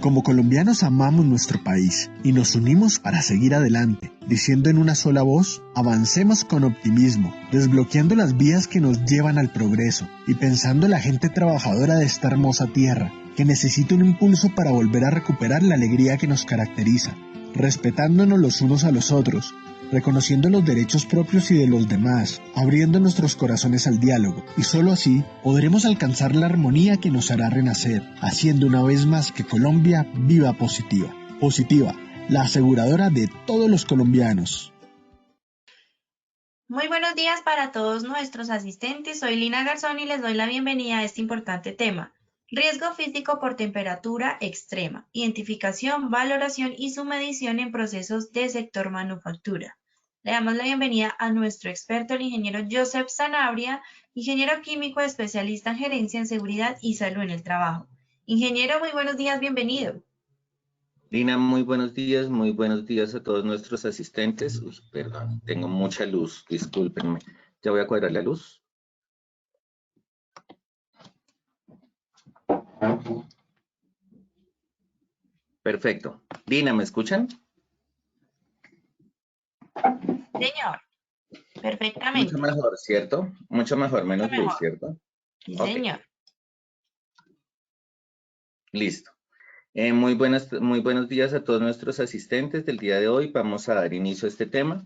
Como colombianos amamos nuestro país y nos unimos para seguir adelante, diciendo en una sola voz, avancemos con optimismo, desbloqueando las vías que nos llevan al progreso y pensando en la gente trabajadora de esta hermosa tierra, que necesita un impulso para volver a recuperar la alegría que nos caracteriza, respetándonos los unos a los otros, reconociendo los derechos propios y de los demás, abriendo nuestros corazones al diálogo, y solo así podremos alcanzar la armonía que nos hará renacer, haciendo una vez más que Colombia viva positiva. Positiva, la aseguradora de todos los colombianos. Muy buenos días para todos nuestros asistentes. Soy Lina Garzón y les doy la bienvenida a este importante tema. Riesgo físico por temperatura extrema, identificación, valoración y su medición en procesos de sector manufactura. Le damos la bienvenida a nuestro experto, el ingeniero Joseph Sanabria, ingeniero químico especialista en gerencia en seguridad y salud en el trabajo. Ingeniero, muy buenos días, bienvenido. Lina, muy buenos días a todos nuestros asistentes. Uy, perdón, tengo mucha luz, discúlpenme. Ya voy a cuadrar la luz. Perfecto. Lina, ¿me escuchan? Señor, perfectamente. Mucho mejor, ¿cierto? Mucho mejor, menos luz, ¿cierto? Sí, Ok. señor. Listo. Muy buenos días a todos nuestros asistentes del día de hoy. Vamos a dar inicio a este tema.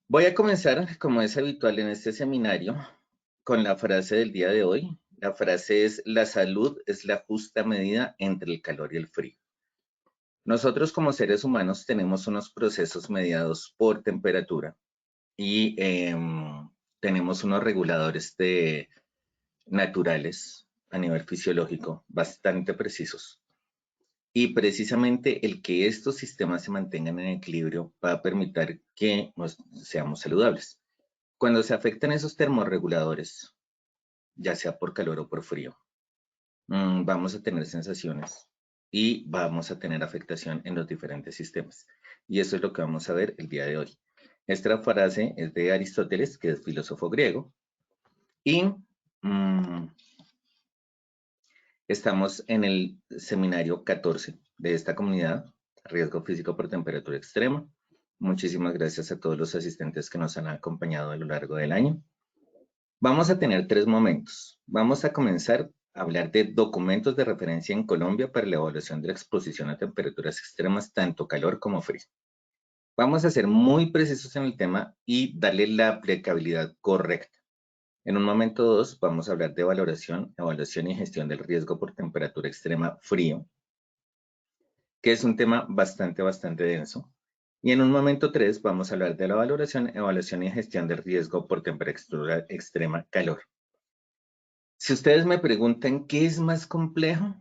Voy a comenzar, como es habitual en este seminario, con la frase del día de hoy. La frase es: la salud es la justa medida entre el calor y el frío. Nosotros como seres humanos tenemos unos procesos mediados por temperatura y tenemos unos reguladores naturales a nivel fisiológico bastante precisos. Y precisamente el que estos sistemas se mantengan en equilibrio va a permitir que seamos saludables. Cuando se afectan esos termorreguladores, ya sea por calor o por frío, vamos a tener sensaciones y vamos a tener afectación en los diferentes sistemas. Y eso es lo que vamos a ver el día de hoy. Esta frase es de Aristóteles, que es filósofo griego, y estamos en el seminario 14 de esta comunidad, riesgo físico por temperatura extrema. Muchísimas gracias a todos los asistentes que nos han acompañado a lo largo del año. Vamos a tener 3 momentos. Vamos a comenzar a hablar de documentos de referencia en Colombia para la evaluación de la exposición a temperaturas extremas, tanto calor como frío. Vamos a ser muy precisos en el tema y darle la aplicabilidad correcta. En un momento 2 vamos a hablar de evaluación y gestión del riesgo por temperatura extrema frío, que es un tema bastante denso. Y en un momento 3 vamos a hablar de la evaluación y gestión del riesgo por temperatura extrema calor. Si ustedes me preguntan qué es más complejo,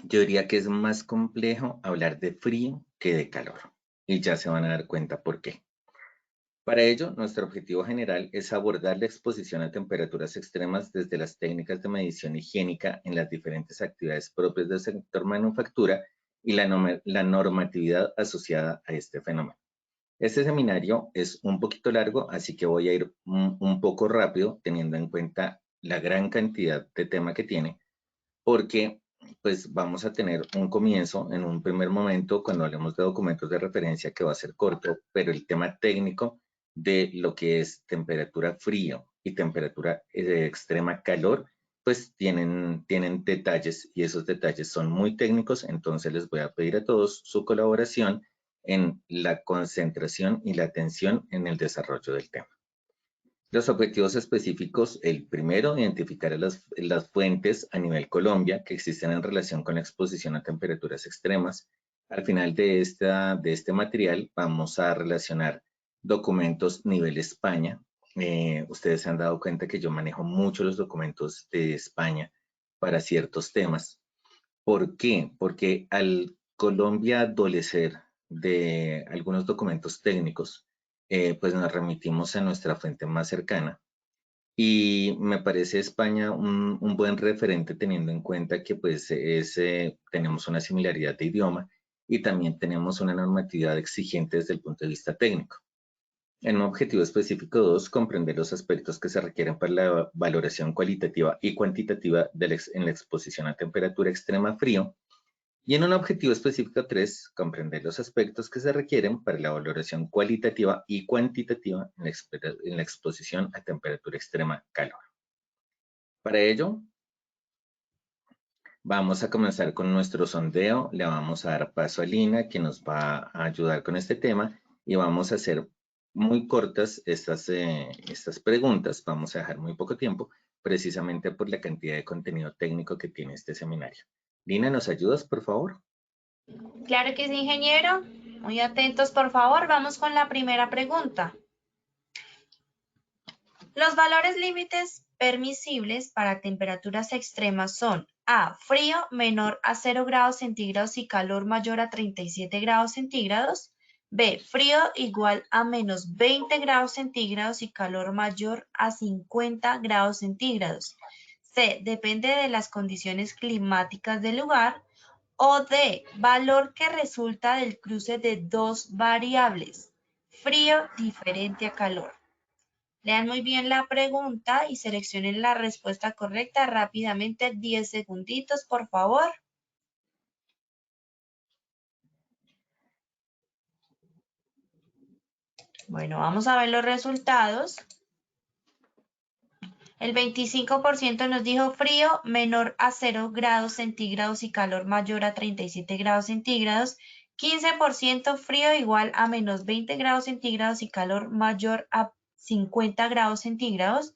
yo diría que es más complejo hablar de frío que de calor. Y ya se van a dar cuenta por qué. Para ello, nuestro objetivo general es abordar la exposición a temperaturas extremas desde las técnicas de medición higiénica en las diferentes actividades propias del sector manufactura y la normatividad asociada a este fenómeno. Este seminario es un poquito largo, así que voy a ir un poco rápido, teniendo en cuenta la gran cantidad de tema que tiene, porque pues vamos a tener un comienzo en un primer momento cuando hablemos de documentos de referencia que va a ser corto, pero el tema técnico de lo que es temperatura frío y temperatura extrema calor, pues tienen detalles y esos detalles son muy técnicos, entonces les voy a pedir a todos su colaboración en la concentración y la atención en el desarrollo del tema. Los objetivos específicos: el primero, identificar las fuentes a nivel Colombia que existen en relación con la exposición a temperaturas extremas. Al final de este material vamos a relacionar documentos nivel España. Ustedes se han dado cuenta que yo manejo mucho los documentos de España para ciertos temas. ¿Por qué? Porque al Colombia adolecer de algunos documentos técnicos, pues nos remitimos a nuestra fuente más cercana. Y me parece España un buen referente, teniendo en cuenta que pues tenemos una similaridad de idioma y también tenemos una normatividad exigente desde el punto de vista técnico. En un objetivo específico 2, comprender los aspectos que se requieren para la valoración cualitativa y cuantitativa en la exposición a temperatura extrema frío. Y en un objetivo específico 3, comprender los aspectos que se requieren para la valoración cualitativa y cuantitativa en la exposición a temperatura extrema calor. Para ello, vamos a comenzar con nuestro sondeo. Le vamos a dar paso a Lina, que nos va a ayudar con este tema, y vamos a hacer muy cortas estas preguntas. Vamos a dejar muy poco tiempo, precisamente por la cantidad de contenido técnico que tiene este seminario. Lina, ¿nos ayudas, por favor? Claro que sí, ingeniero. Muy atentos, por favor. Vamos con la primera pregunta. Los valores límites permisibles para temperaturas extremas son A. Frío menor a 0 grados centígrados y calor mayor a 37 grados centígrados. B. Frío igual a menos 20 grados centígrados y calor mayor a 50 grados centígrados. C. Depende de las condiciones climáticas del lugar. O D. Valor que resulta del cruce de dos variables. Frío diferente a calor. Lean muy bien la pregunta y seleccionen la respuesta correcta rápidamente. 10 segunditos, por favor. Bueno, vamos a ver los resultados. El 25% nos dijo frío menor a 0 grados centígrados y calor mayor a 37 grados centígrados. 15% frío igual a menos 20 grados centígrados y calor mayor a 50 grados centígrados.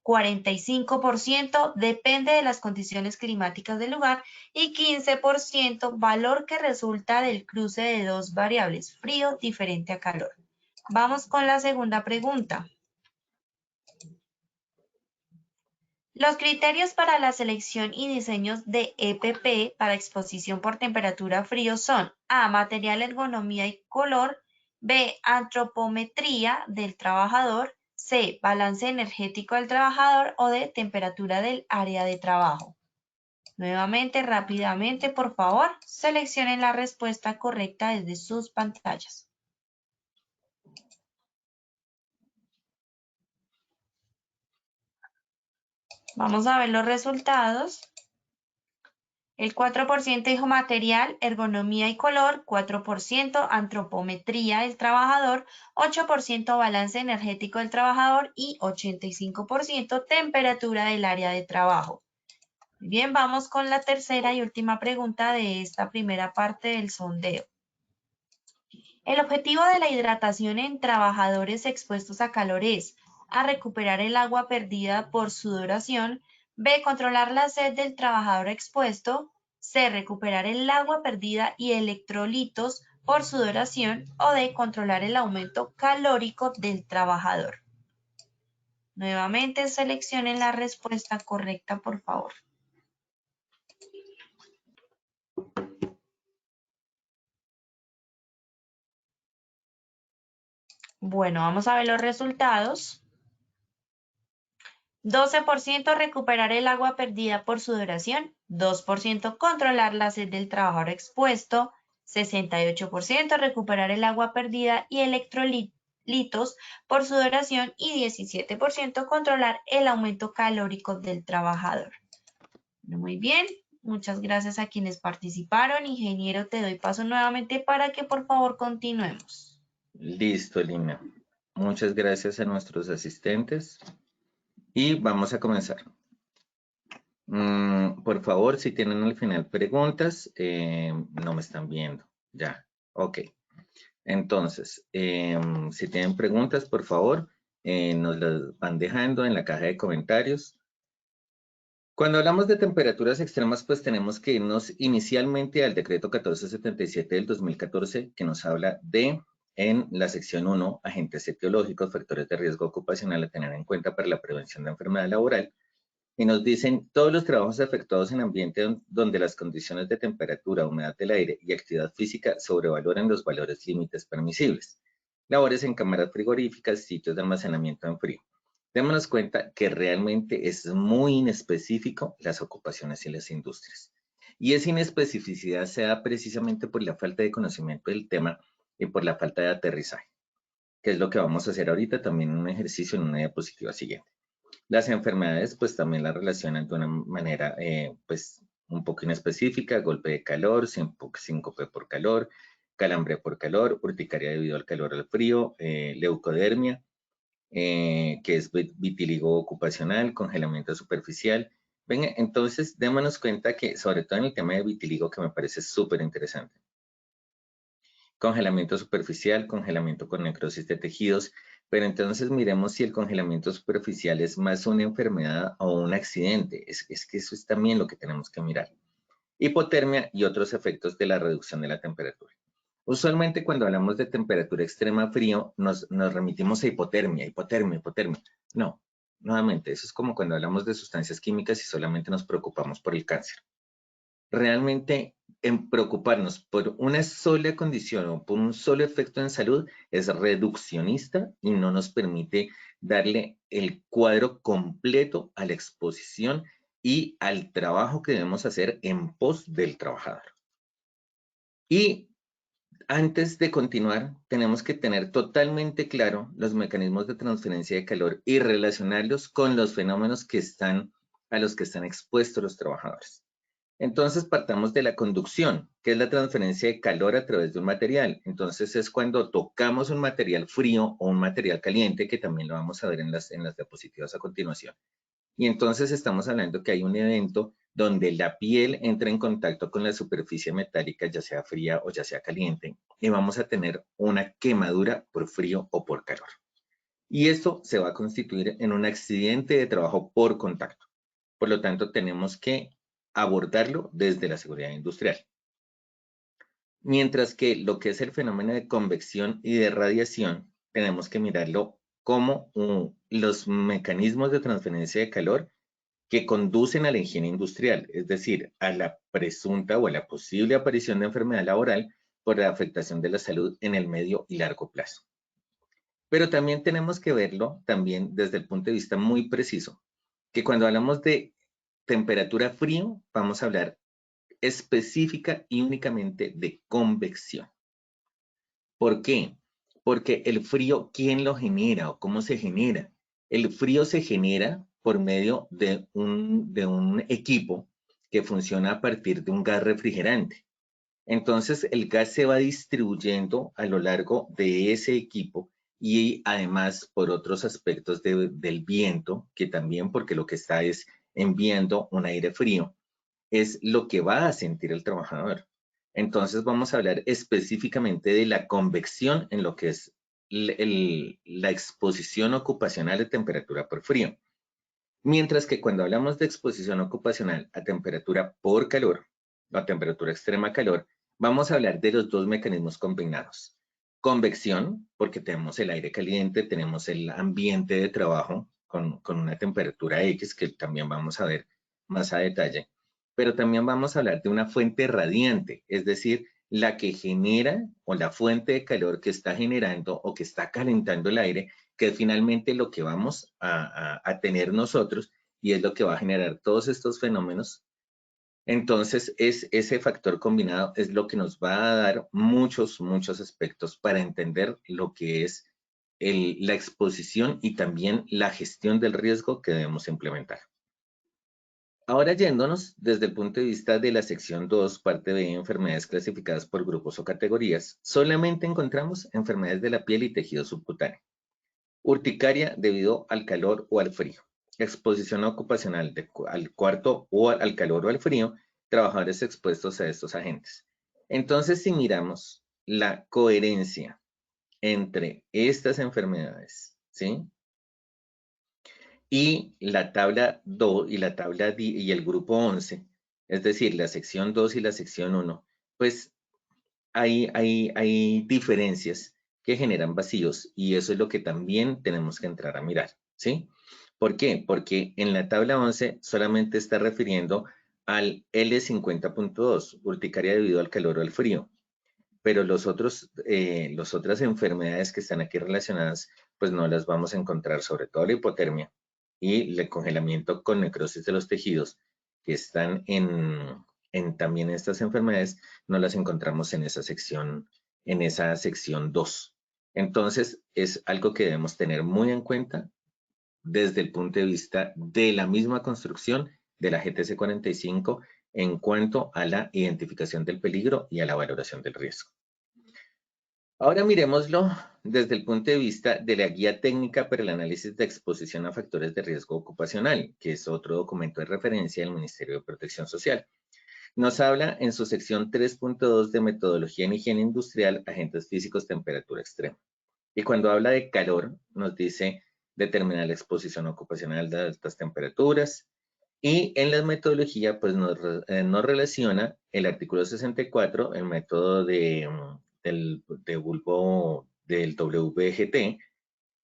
45% depende de las condiciones climáticas del lugar y 15% valor que resulta del cruce de dos variables, frío diferente a calor. Vamos con la segunda pregunta. Los criterios para la selección y diseños de EPP para exposición por temperatura frío son A. Material, ergonomía y color. B. Antropometría del trabajador. C. Balance energético del trabajador. O D. Temperatura del área de trabajo. Nuevamente, rápidamente, por favor, seleccionen la respuesta correcta desde sus pantallas. Vamos a ver los resultados. El 4% dijo material, ergonomía y color, 4% antropometría del trabajador, 8% balance energético del trabajador y 85% temperatura del área de trabajo. Bien, vamos con la tercera y última pregunta de esta primera parte del sondeo. El objetivo de la hidratación en trabajadores expuestos a calor es A. Recuperar el agua perdida por sudoración. B. Controlar la sed del trabajador expuesto. C. Recuperar el agua perdida y electrolitos por sudoración. O D. Controlar el aumento calórico del trabajador. Nuevamente seleccionen la respuesta correcta, por favor. Bueno, vamos a ver los resultados. 12% recuperar el agua perdida por sudoración, 2% controlar la sed del trabajador expuesto, 68% recuperar el agua perdida y electrolitos por sudoración y 17% controlar el aumento calórico del trabajador. Muy bien, muchas gracias a quienes participaron. Ingeniero, te doy paso nuevamente para que por favor continuemos. Listo, Lina. Muchas gracias a nuestros asistentes. Y vamos a comenzar. Por favor, si tienen al final preguntas, no me están viendo. Ya, ok. Entonces, si tienen preguntas, por favor, nos las van dejando en la caja de comentarios. Cuando hablamos de temperaturas extremas, pues tenemos que irnos inicialmente al decreto 1477 del 2014, que nos habla de, en la sección 1, agentes etiológicos, factores de riesgo ocupacional a tener en cuenta para la prevención de enfermedad laboral, y nos dicen todos los trabajos efectuados en ambiente donde las condiciones de temperatura, humedad del aire y actividad física sobrevaloran los valores límites permisibles. Labores en cámaras frigoríficas, sitios de almacenamiento en frío. Démonos cuenta que realmente es muy inespecífico las ocupaciones y las industrias. Y esa inespecificidad se da precisamente por la falta de conocimiento del tema y por la falta de aterrizaje, que es lo que vamos a hacer ahorita también en un ejercicio en una diapositiva siguiente. Las enfermedades pues también las relacionan de una manera pues un poco inespecífica, golpe de calor, síncope por calor, calambre por calor, urticaria debido al calor o al frío, leucodermia, que es vitíligo ocupacional, congelamiento superficial. Venga, entonces démonos cuenta que, sobre todo en el tema de vitíligo, que me parece súper interesante. Congelamiento superficial, congelamiento con necrosis de tejidos, pero entonces miremos si el congelamiento superficial es más una enfermedad o un accidente. Es que eso es también lo que tenemos que mirar. Hipotermia y otros efectos de la reducción de la temperatura. Usualmente cuando hablamos de temperatura extrema frío, nos remitimos a hipotermia. No, nuevamente, eso es como cuando hablamos de sustancias químicas y solamente nos preocupamos por el cáncer. Realmente, en preocuparnos por una sola condición o por un solo efecto en salud es reduccionista y no nos permite darle el cuadro completo a la exposición y al trabajo que debemos hacer en pos del trabajador. Y antes de continuar, tenemos que tener totalmente claro los mecanismos de transferencia de calor y relacionarlos con los fenómenos a los que están expuestos los trabajadores. Entonces partamos de la conducción, que es la transferencia de calor a través de un material. Entonces es cuando tocamos un material frío o un material caliente, que también lo vamos a ver en las diapositivas a continuación. Y entonces estamos hablando que hay un evento donde la piel entra en contacto con la superficie metálica, ya sea fría o ya sea caliente, y vamos a tener una quemadura por frío o por calor. Y esto se va a constituir en un accidente de trabajo por contacto. Por lo tanto, tenemos que abordarlo desde la seguridad industrial. Mientras que lo que es el fenómeno de convección y de radiación, tenemos que mirarlo como los mecanismos de transferencia de calor que conducen a la higiene industrial, es decir, a la presunta o a la posible aparición de enfermedad laboral por la afectación de la salud en el medio y largo plazo. Pero también tenemos que verlo también desde el punto de vista muy preciso, que cuando hablamos de temperatura frío, vamos a hablar específica y únicamente de convección. ¿Por qué? Porque el frío, ¿quién lo genera o cómo se genera? El frío se genera por medio de un equipo que funciona a partir de un gas refrigerante. Entonces, el gas se va distribuyendo a lo largo de ese equipo y además por otros aspectos del viento, que también porque lo que está es enviando un aire frío, es lo que va a sentir el trabajador. Entonces vamos a hablar específicamente de la convección en lo que es la exposición ocupacional de temperatura por frío. Mientras que cuando hablamos de exposición ocupacional a temperatura por calor, o a temperatura extrema calor, vamos a hablar de los dos mecanismos combinados. Convección, porque tenemos el aire caliente, tenemos el ambiente de trabajo con una temperatura X, que también vamos a ver más a detalle. Pero también vamos a hablar de una fuente radiante, es decir, la que genera o la fuente de calor que está generando o que está calentando el aire, que es finalmente lo que vamos a tener nosotros y es lo que va a generar todos estos fenómenos. Entonces, ese factor combinado es lo que nos va a dar muchos aspectos para entender lo que es la exposición y también la gestión del riesgo que debemos implementar. Ahora yéndonos desde el punto de vista de la sección 2, parte B, enfermedades clasificadas por grupos o categorías, solamente encontramos enfermedades de la piel y tejido subcutáneo. Urticaria debido al calor o al frío. Exposición ocupacional al cuarto o al calor o al frío, trabajadores expuestos a estos agentes. Entonces, si miramos la coherencia entre estas enfermedades, ¿sí? Y la tabla 2 y la tabla y el grupo 11, es decir, la sección 2 y la sección 1, pues hay diferencias que generan vacíos y eso es lo que también tenemos que entrar a mirar, ¿sí? ¿Por qué? Porque en la tabla 11 solamente está refiriendo al L50.2, urticaria debido al calor o al frío, pero las otras enfermedades que están aquí relacionadas, pues no las vamos a encontrar, sobre todo la hipotermia y el congelamiento con necrosis de los tejidos que están también estas enfermedades, no las encontramos en esa sección 2. Entonces, es algo que debemos tener muy en cuenta desde el punto de vista de la misma construcción de la GTC 45 en cuanto a la identificación del peligro y a la valoración del riesgo. Ahora miremoslo desde el punto de vista de la guía técnica para el análisis de exposición a factores de riesgo ocupacional, que es otro documento de referencia del Ministerio de Protección Social. Nos habla en su sección 3.2 de metodología en higiene industrial, agentes físicos, temperatura extrema. Y cuando habla de calor, nos dice determinar la exposición ocupacional de altas temperaturas. Y en la metodología, pues nos relaciona el artículo 64, el método de bulbo del WGT,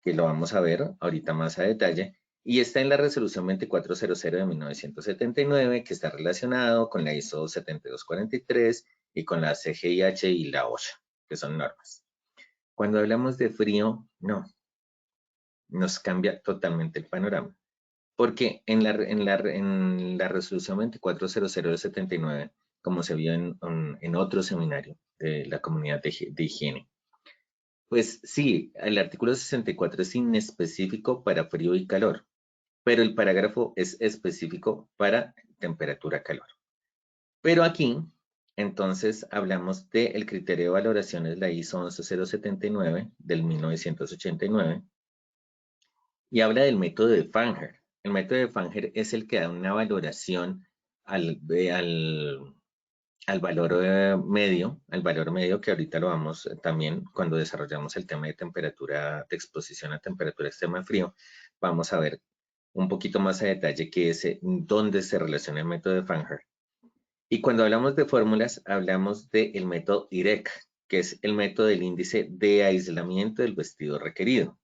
que lo vamos a ver ahorita más a detalle, y está en la resolución 2400 de 1979, que está relacionado con la ISO 7243 y con la CGIH y la OSHA, que son normas. Cuando hablamos de frío, no, nos cambia totalmente el panorama, porque en la resolución 2400 de 79, como se vio en otro seminario de la comunidad de higiene, pues sí, el artículo 64 es inespecífico para frío y calor, pero el parágrafo es específico para temperatura-calor. Pero aquí, entonces, hablamos del criterio de valoraciones, la ISO 11079 del 1989, y habla del método de Fanger. El método de Fanger es el que da una valoración al valor medio, que ahorita lo vamos también cuando desarrollamos el tema de temperatura, de exposición a temperatura extrema de frío, vamos a ver un poquito más a detalle qué es, dónde se relaciona el método de Fanger. Y cuando hablamos de fórmulas, hablamos del método IREC, que es el método del índice de aislamiento del vestido requerido,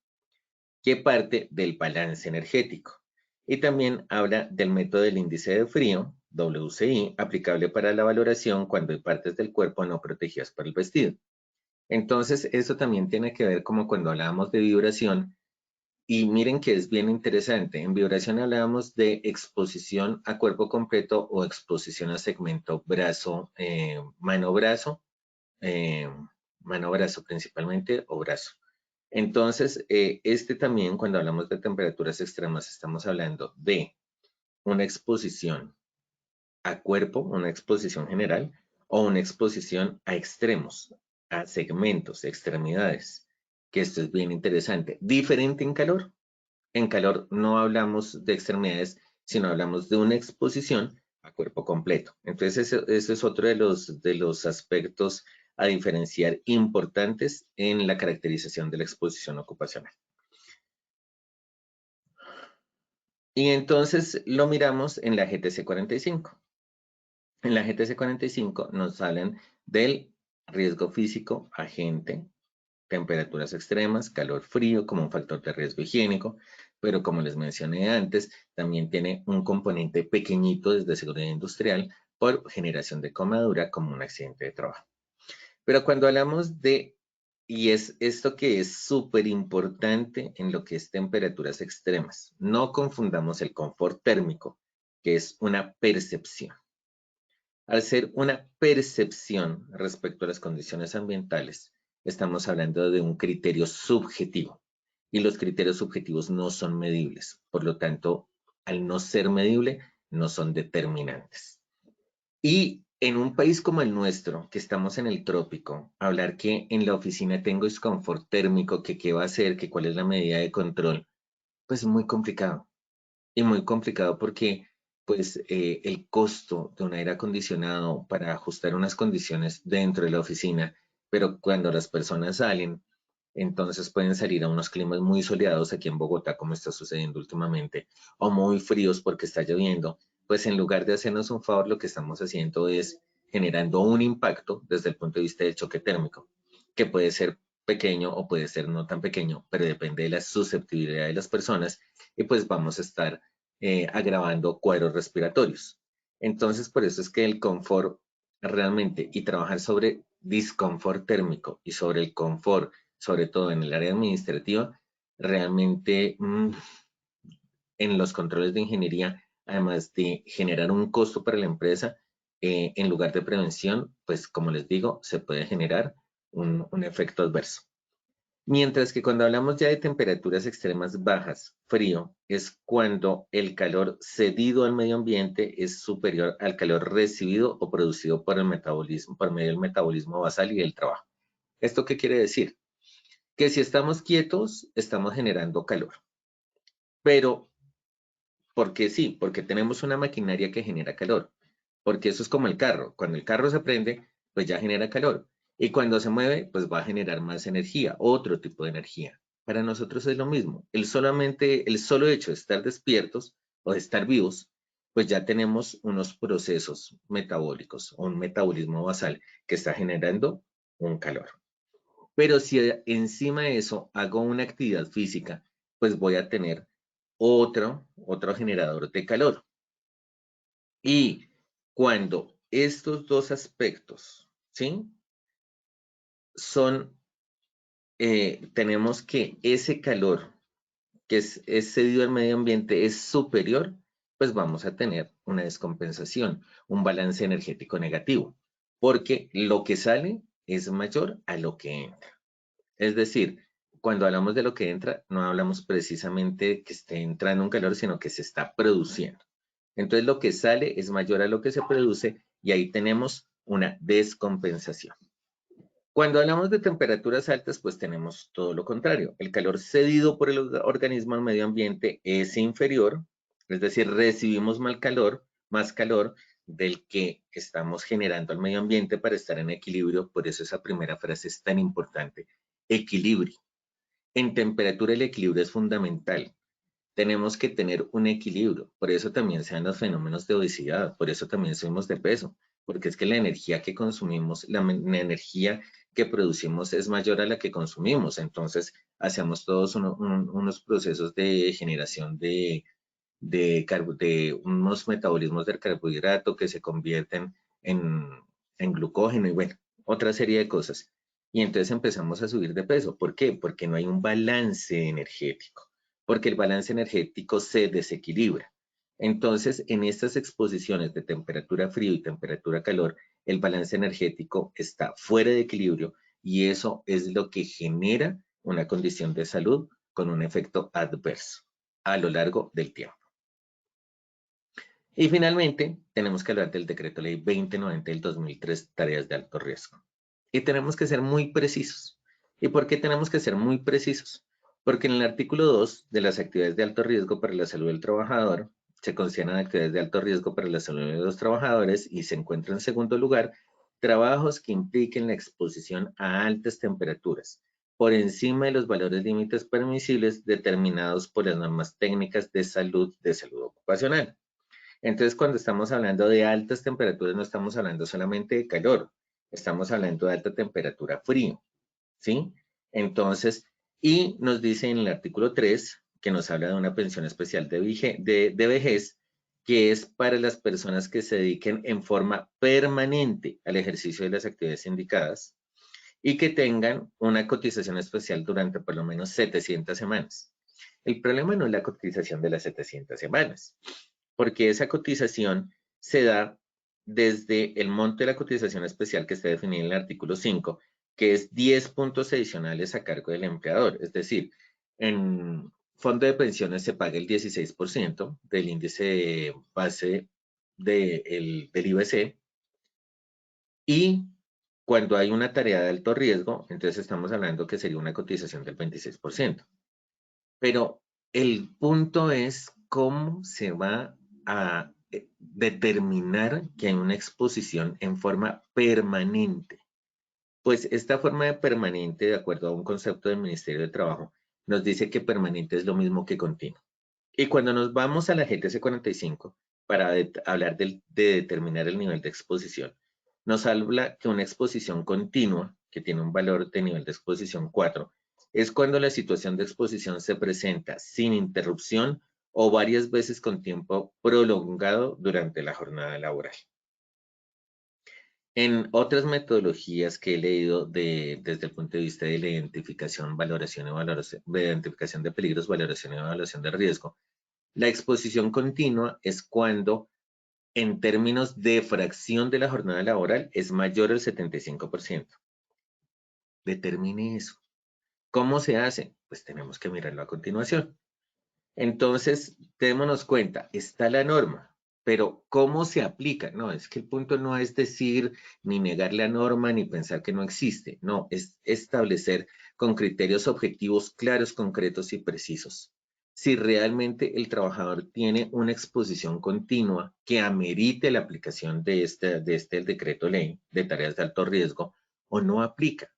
que parte del balance energético. Y también habla del método del índice de frío, WCI, aplicable para la valoración cuando hay partes del cuerpo no protegidas por el vestido. Entonces, eso también tiene que ver como cuando hablábamos de vibración, y miren que es bien interesante. En vibración hablábamos de exposición a cuerpo completo o exposición a segmento brazo, mano-brazo principalmente, o brazo. Entonces, este también, cuando hablamos de temperaturas extremas, estamos hablando de una exposición a cuerpo, una exposición general, o una exposición a extremos, a segmentos, extremidades, que esto es bien interesante. Diferente en calor. En calor no hablamos de extremidades, sino hablamos de una exposición a cuerpo completo. Entonces, ese es otro de los aspectos a diferenciar importantes en la caracterización de la exposición ocupacional. Y entonces lo miramos en la GTC 45. En la GTC 45 nos hablan del riesgo físico, agente, temperaturas extremas, calor, frío como un factor de riesgo higiénico, pero como les mencioné antes, también tiene un componente pequeñito desde seguridad industrial por generación de quemadura como un accidente de trabajo. Pero cuando hablamos de, y es esto que es súper importante en lo que es temperaturas extremas, no confundamos el confort térmico, que es una percepción. Al ser una percepción respecto a las condiciones ambientales, estamos hablando de un criterio subjetivo y los criterios subjetivos no son medibles. Por lo tanto, al no ser medible, no son determinantes. Y en un país como el nuestro, que estamos en el trópico, hablar que en la oficina tengo desconfort térmico, que qué va a hacer, que cuál es la medida de control, pues es muy complicado. Y muy complicado porque pues el costo de un aire acondicionado para ajustar unas condiciones dentro de la oficina, pero cuando las personas salen, entonces pueden salir a unos climas muy soleados aquí en Bogotá, como está sucediendo últimamente, o muy fríos porque está lloviendo, pues en lugar de hacernos un favor, lo que estamos haciendo es generando un impacto desde el punto de vista del choque térmico, que puede ser pequeño o puede ser no tan pequeño, pero depende de la susceptibilidad de las personas, y pues vamos a estar agravando cuadros respiratorios. Entonces, por eso es que el confort realmente, y trabajar sobre disconfort térmico y sobre el confort, sobre todo en el área administrativa, realmente en los controles de ingeniería, además de generar un costo para la empresa, en lugar de prevención, pues como les digo, se puede generar un efecto adverso. Mientras que cuando hablamos ya de temperaturas extremas bajas, frío, es cuando el calor cedido al medio ambiente es superior al calor recibido o producido por el metabolismo, por medio del metabolismo basal y del trabajo. ¿Esto qué quiere decir? Que si estamos quietos, estamos generando calor. Pero, ¿por qué sí? Porque tenemos una maquinaria que genera calor. Porque eso es como el carro. Cuando el carro se prende, pues ya genera calor. Y cuando se mueve, pues va a generar más energía, otro tipo de energía. Para nosotros es lo mismo. El solo hecho de estar despiertos o de estar vivos, pues ya tenemos unos procesos metabólicos, un metabolismo basal que está generando un calor. Pero si encima de eso hago una actividad física, pues voy a tener otro generador de calor. Y cuando estos dos aspectos, ¿sí? Tenemos que ese calor que es cedido al medio ambiente es superior, pues vamos a tener una descompensación, un balance energético negativo, porque lo que sale es mayor a lo que entra. Es decir, cuando hablamos de lo que entra, no hablamos precisamente de que esté entrando un calor, sino que se está produciendo. Entonces lo que sale es mayor a lo que se produce y ahí tenemos una descompensación. Cuando hablamos de temperaturas altas, pues tenemos todo lo contrario. El calor cedido por el organismo al medio ambiente es inferior, es decir, recibimos más calor del que estamos generando al medio ambiente para estar en equilibrio. Por eso esa primera frase es tan importante. Equilibrio. En temperatura el equilibrio es fundamental. Tenemos que tener un equilibrio. Por eso también se dan los fenómenos de obesidad, por eso también subimos de peso, porque es que la energía que consumimos, la energía que producimos es mayor a la que consumimos. Entonces, hacemos todos unos procesos de generación de unos metabolismos del carbohidrato que se convierten en glucógeno y bueno, otra serie de cosas. Y entonces empezamos a subir de peso. ¿Por qué? Porque no hay un balance energético, porque el balance energético se desequilibra. Entonces, en estas exposiciones de temperatura frío y temperatura calor, el balance energético está fuera de equilibrio y eso es lo que genera una condición de salud con un efecto adverso a lo largo del tiempo. Y finalmente, tenemos que hablar del Decreto Ley 2090 del 2003, tareas de alto riesgo. Y tenemos que ser muy precisos. ¿Y por qué tenemos que ser muy precisos? Porque en el artículo 2 de las actividades de alto riesgo para la salud del trabajador, se consideran actividades de alto riesgo para la salud de los trabajadores y se encuentra en segundo lugar, trabajos que impliquen la exposición a altas temperaturas, por encima de los valores límites permisibles determinados por las normas técnicas de salud ocupacional. Entonces, cuando estamos hablando de altas temperaturas, no estamos hablando solamente de calor, estamos hablando de alta temperatura frío, ¿sí? Entonces, y nos dice en el artículo 3, que nos habla de una pensión especial de vejez, que es para las personas que se dediquen en forma permanente al ejercicio de las actividades indicadas y que tengan una cotización especial durante por lo menos 700 semanas. El problema no es la cotización de las 700 semanas, porque esa cotización se da desde el monto de la cotización especial que está definido en el artículo 5, que es 10 puntos adicionales a cargo del empleador. Es decir, en fondo de pensiones se paga el 16% del índice base del IBC y cuando hay una tarea de alto riesgo, entonces estamos hablando que sería una cotización del 26%. Pero el punto es cómo se va a determinar que hay una exposición en forma permanente. Pues esta forma de permanente, de acuerdo a un concepto del Ministerio de Trabajo, nos dice que permanente es lo mismo que continuo. Y cuando nos vamos a la GTC 45 para hablar de determinar el nivel de exposición, nos habla que una exposición continua, que tiene un valor de nivel de exposición 4, es cuando la situación de exposición se presenta sin interrupción o varias veces con tiempo prolongado durante la jornada laboral. En otras metodologías que he leído desde el punto de vista de la identificación, valoración y evaluación, de identificación de peligros, valoración y evaluación de riesgo, la exposición continua es cuando, en términos de fracción de la jornada laboral, es mayor al 75%. Determine eso. ¿Cómo se hace? Pues tenemos que mirarlo a continuación. Entonces, démonos cuenta, está la norma, pero ¿cómo se aplica? No, es que el punto no es decir ni negar la norma ni pensar que no existe. No, es establecer con criterios objetivos claros, concretos y precisos. Si realmente el trabajador tiene una exposición continua que amerite la aplicación de este decreto ley de tareas de alto riesgo o no aplica.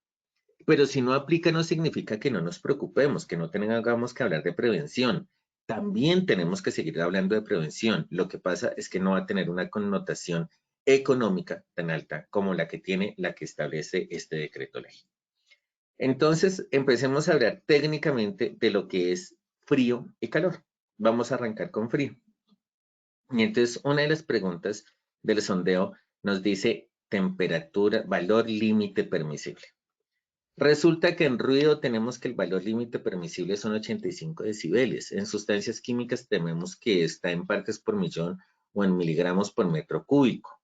Pero si no aplica no significa que no nos preocupemos, que no tengamos que hablar de prevención. También tenemos que seguir hablando de prevención. Lo que pasa es que no va a tener una connotación económica tan alta como la que tiene la que establece este decreto ley. Entonces, empecemos a hablar técnicamente de lo que es frío y calor. Vamos a arrancar con frío. Y entonces, una de las preguntas del sondeo nos dice temperatura, valor límite permisible. Resulta que en ruido tenemos que el valor límite permisible son 85 decibeles. En sustancias químicas tenemos que está en partes por millón o en miligramos por metro cúbico.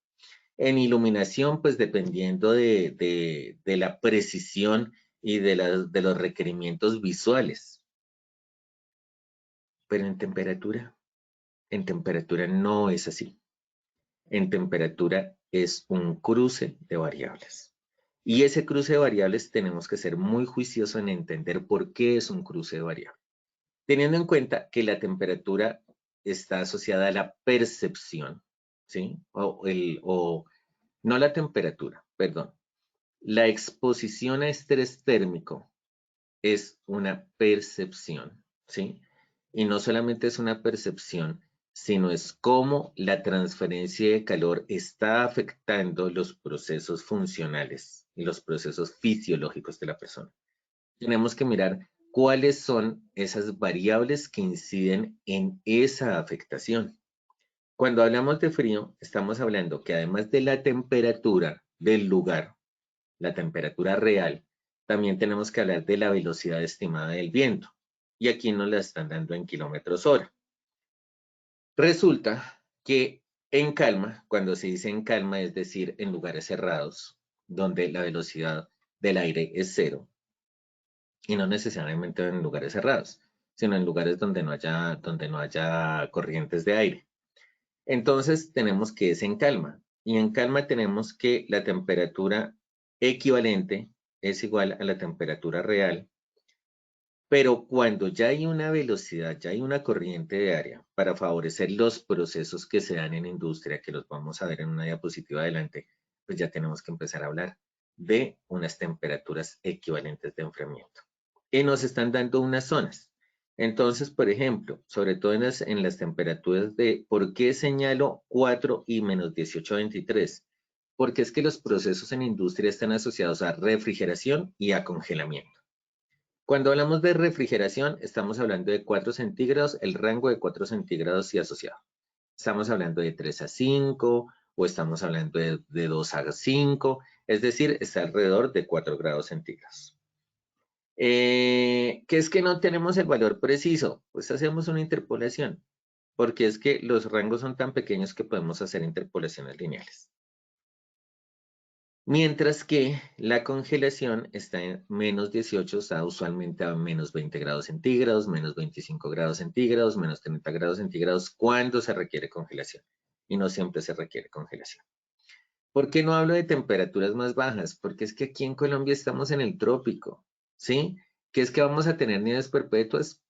En iluminación, pues dependiendo de la precisión y de los requerimientos visuales. Pero en temperatura no es así. En temperatura es un cruce de variables. Y ese cruce de variables tenemos que ser muy juiciosos en entender por qué es un cruce de variables. Teniendo en cuenta que la temperatura está asociada a la percepción, ¿sí? O no la temperatura, perdón. La exposición a estrés térmico es una percepción, ¿sí? Y no solamente es una percepción, sino es cómo la transferencia de calor está afectando los procesos funcionales y los procesos fisiológicos de la persona. Tenemos que mirar cuáles son esas variables que inciden en esa afectación. Cuando hablamos de frío, estamos hablando que además de la temperatura del lugar, la temperatura real, también tenemos que hablar de la velocidad estimada del viento. Y aquí nos la están dando en kilómetros hora. Resulta que en calma, cuando se dice en calma, es decir, en lugares cerrados, donde la velocidad del aire es cero, y no necesariamente en lugares cerrados, sino en lugares donde no haya corrientes de aire. Entonces tenemos que es en calma, y en calma tenemos que la temperatura equivalente es igual a la temperatura real, pero cuando ya hay una velocidad, ya hay una corriente de aire para favorecer los procesos que se dan en industria, que los vamos a ver en una diapositiva adelante, pues ya tenemos que empezar a hablar de unas temperaturas equivalentes de enfriamiento. Y nos están dando unas zonas. Entonces, por ejemplo, sobre todo en las temperaturas de, ¿por qué señalo 4 y menos 18-23? Porque es que los procesos en industria están asociados a refrigeración y a congelamiento. Cuando hablamos de refrigeración, estamos hablando de 4 centígrados, el rango de 4 centígrados y asociado. Estamos hablando de 3 a 5 o estamos hablando de 2 a 5, es decir, está alrededor de 4 grados centígrados. ¿Qué es que no tenemos el valor preciso? Pues hacemos una interpolación, porque es que los rangos son tan pequeños que podemos hacer interpolaciones lineales. Mientras que la congelación está en menos 18, está usualmente a menos 20 grados centígrados, menos 25 grados centígrados, menos 30 grados centígrados, cuando se requiere congelación. Y no siempre se requiere congelación. ¿Por qué no hablo de temperaturas más bajas? Porque es que aquí en Colombia estamos en el trópico, ¿sí? ¿Qué es que vamos a tener nieves perpetuas?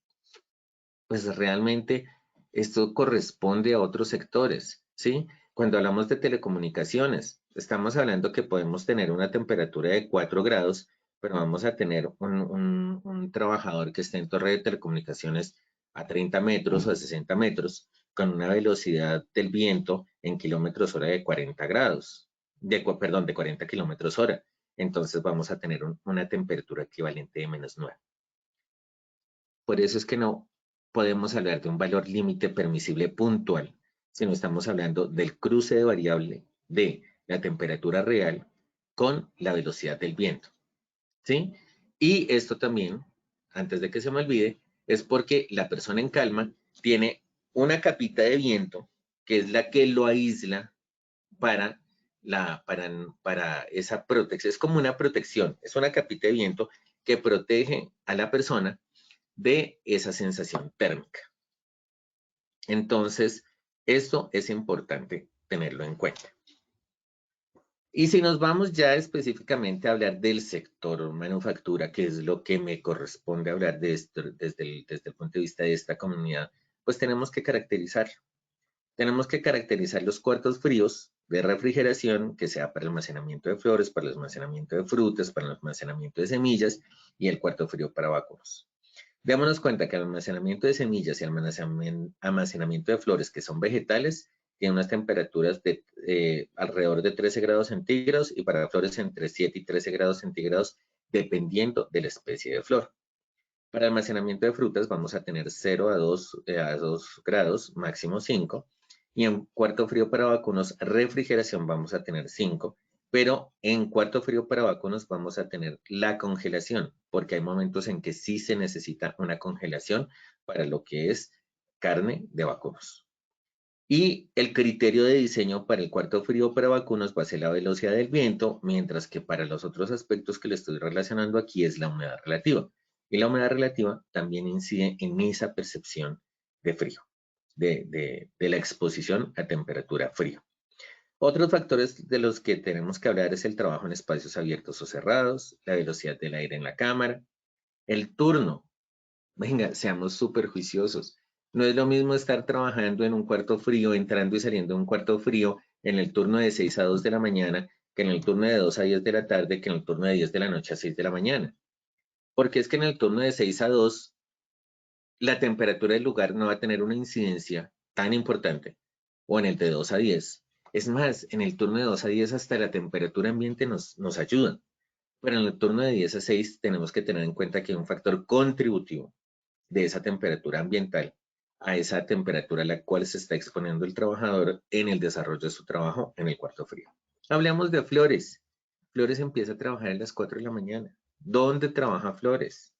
Pues realmente esto corresponde a otros sectores, ¿sí? Cuando hablamos de telecomunicaciones, estamos hablando que podemos tener una temperatura de 4 grados, pero vamos a tener un trabajador que esté en torre de telecomunicaciones a 30 metros o a 60 metros, con una velocidad del viento en kilómetros hora de 40 grados, de 40 kilómetros hora. Entonces vamos a tener una temperatura equivalente de menos 9. Por eso es que no podemos hablar de un valor límite permisible puntual, sino estamos hablando del cruce de variable de la temperatura real con la velocidad del viento, ¿sí? Y esto también, antes de que se me olvide, es porque la persona en calma tiene una capita de viento que es la que lo aísla para esa protección. Es como una protección, es una capita de viento que protege a la persona de esa sensación térmica. Entonces, esto es importante tenerlo en cuenta. Y si nos vamos ya específicamente a hablar del sector manufactura, que es lo que me corresponde hablar de esto, desde el punto de vista de esta comunidad, pues tenemos que caracterizar. Tenemos que caracterizar los cuartos fríos de refrigeración, que sea para el almacenamiento de flores, para el almacenamiento de frutas, para el almacenamiento de semillas, y el cuarto frío para vacunos. Démonos cuenta que el almacenamiento de semillas y el almacenamiento de flores, que son vegetales, tiene unas temperaturas de alrededor de 13 grados centígrados y para flores entre 7 y 13 grados centígrados, dependiendo de la especie de flor. Para almacenamiento de frutas vamos a tener 0 a 2 grados, máximo 5. Y en cuarto frío para vacunos, refrigeración vamos a tener 5. Pero en cuarto frío para vacunos vamos a tener la congelación, porque hay momentos en que sí se necesita una congelación para lo que es carne de vacunos. Y el criterio de diseño para el cuarto frío para vacunos va a ser la velocidad del viento, mientras que para los otros aspectos que le estoy relacionando aquí es la humedad relativa. Y la humedad relativa también incide en esa percepción de frío, de la exposición a temperatura frío. Otros factores de los que tenemos que hablar es el trabajo en espacios abiertos o cerrados, la velocidad del aire en la cámara, el turno. Venga, seamos súper juiciosos. No es lo mismo estar trabajando en un cuarto frío, entrando y saliendo de un cuarto frío en el turno de 6 a 2 de la mañana, que en el turno de 2 a 10 de la tarde, que en el turno de 10 de la noche a 6 de la mañana. Porque es que en el turno de 6 a 2, la temperatura del lugar no va a tener una incidencia tan importante. O en el de 2 a 10. Es más, en el turno de 2 a 10 hasta la temperatura ambiente nos ayuda. Pero en el turno de 10 a 6 tenemos que tener en cuenta que hay un factor contributivo de esa temperatura ambiental a esa temperatura a la cual se está exponiendo el trabajador en el desarrollo de su trabajo en el cuarto frío. Hablemos de Flores. Flores empieza a trabajar a las 4 de la mañana. ¿Dónde trabaja Flores?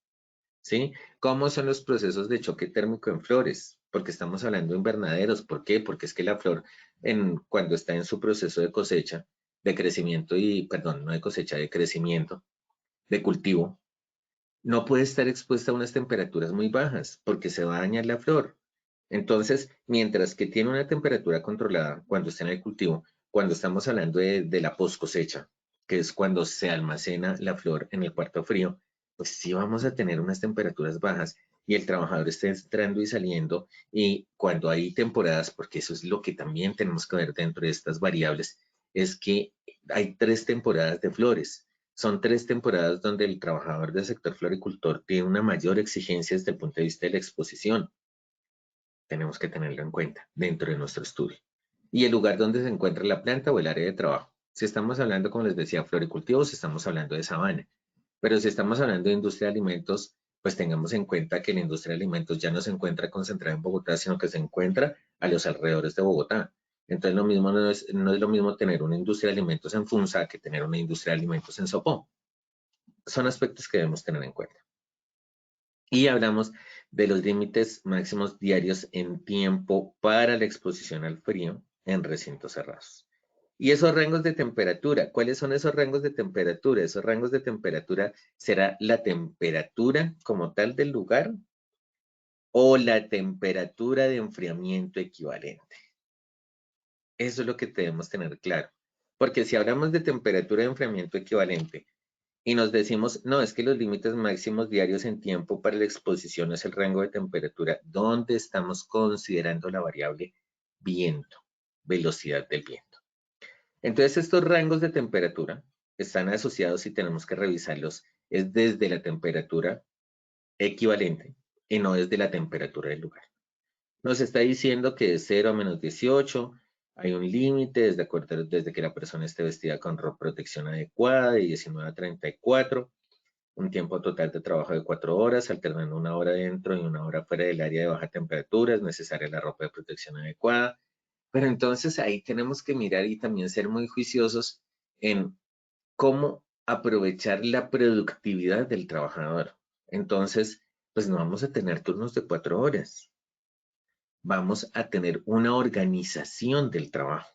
¿Sí? ¿Cómo son los procesos de choque térmico en Flores? Porque estamos hablando de invernaderos. ¿Por qué? Porque es que la flor, cuando está en su proceso de cosecha, de crecimiento no de cosecha, de crecimiento, de cultivo, no puede estar expuesta a unas temperaturas muy bajas porque se va a dañar la flor. Entonces, mientras que tiene una temperatura controlada cuando está en el cultivo, cuando estamos hablando de la post cosecha, que es cuando se almacena la flor en el cuarto frío, pues sí vamos a tener unas temperaturas bajas y el trabajador está entrando y saliendo, y cuando hay temporadas, porque eso es lo que también tenemos que ver dentro de estas variables, es que hay 3 temporadas de flores. Son 3 temporadas donde el trabajador del sector floricultor tiene una mayor exigencia desde el punto de vista de la exposición. Tenemos que tenerlo en cuenta dentro de nuestro estudio. Y el lugar donde se encuentra la planta o el área de trabajo. Si estamos hablando, como les decía, floricultivos, estamos hablando de sabana. Pero si estamos hablando de industria de alimentos, pues tengamos en cuenta que la industria de alimentos ya no se encuentra concentrada en Bogotá, sino que se encuentra a los alrededores de Bogotá. Entonces, no es lo mismo tener una industria de alimentos en Funza que tener una industria de alimentos en Sopó. Son aspectos que debemos tener en cuenta. Y hablamos de los límites máximos diarios en tiempo para la exposición al frío en recintos cerrados. Y esos rangos de temperatura, ¿cuáles son esos rangos de temperatura? Esos rangos de temperatura será la temperatura como tal del lugar o la temperatura de enfriamiento equivalente. Eso es lo que debemos tener claro. Porque si hablamos de temperatura de enfriamiento equivalente y nos decimos, no, es que los límites máximos diarios en tiempo para la exposición es el rango de temperatura, ¿dónde estamos considerando la variable viento, velocidad del viento? Entonces, estos rangos de temperatura están asociados y tenemos que revisarlos, es desde la temperatura equivalente y no desde la temperatura del lugar. Nos está diciendo que de 0 a menos 18 hay un límite desde que la persona esté vestida con protección adecuada, de 19 a 34, un tiempo total de trabajo de 4 horas, alternando una hora dentro y una hora fuera del área de baja temperatura, es necesaria la ropa de protección adecuada. Pero entonces ahí tenemos que mirar y también ser muy juiciosos en cómo aprovechar la productividad del trabajador. Entonces, pues no vamos a tener turnos de 4 horas. Vamos a tener una organización del trabajo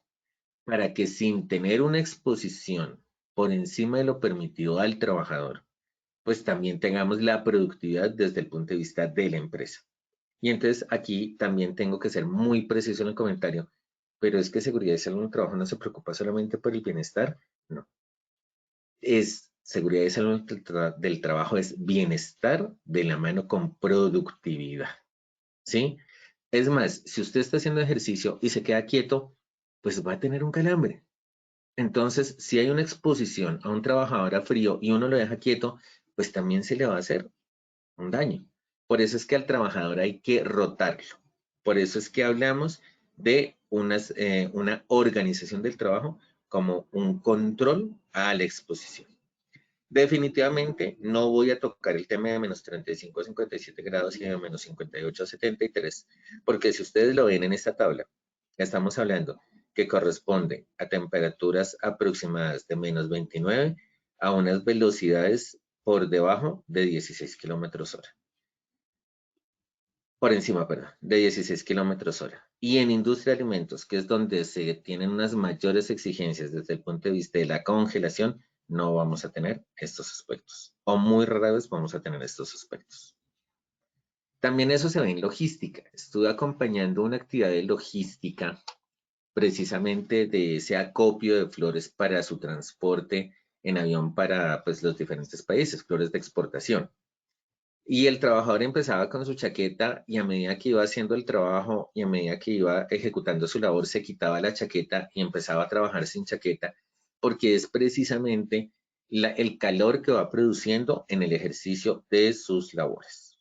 para que sin tener una exposición por encima de lo permitido al trabajador, pues también tengamos la productividad desde el punto de vista de la empresa. Y entonces aquí también tengo que ser muy preciso en el comentario, pero es que seguridad y salud en el trabajo no se preocupa solamente por el bienestar, no. Es seguridad y salud del trabajo, es bienestar de la mano con productividad, ¿sí? Es más, si usted está haciendo ejercicio y se queda quieto, pues va a tener un calambre. Entonces, si hay una exposición a un trabajador a frío y uno lo deja quieto, pues también se le va a hacer un daño. Por eso es que al trabajador hay que rotarlo. Por eso es que hablamos de una organización del trabajo como un control a la exposición. Definitivamente no voy a tocar el tema de menos 35 a 57 grados y de menos 58 a 73, porque si ustedes lo ven en esta tabla, estamos hablando que corresponde a temperaturas aproximadas de menos 29 a unas velocidades por debajo de 16 kilómetros hora. Por encima, perdón, de 16 kilómetros hora. Y en industria de alimentos, que es donde se tienen unas mayores exigencias desde el punto de vista de la congelación, no vamos a tener estos aspectos. O muy rara vez vamos a tener estos aspectos. También eso se ve en logística. Estuve acompañando una actividad de logística precisamente de ese acopio de flores para su transporte en avión para pues, los diferentes países, flores de exportación. Y el trabajador empezaba con su chaqueta y a medida que iba haciendo el trabajo y a medida que iba ejecutando su labor, se quitaba la chaqueta y empezaba a trabajar sin chaqueta, porque es precisamente el calor que va produciendo en el ejercicio de sus labores.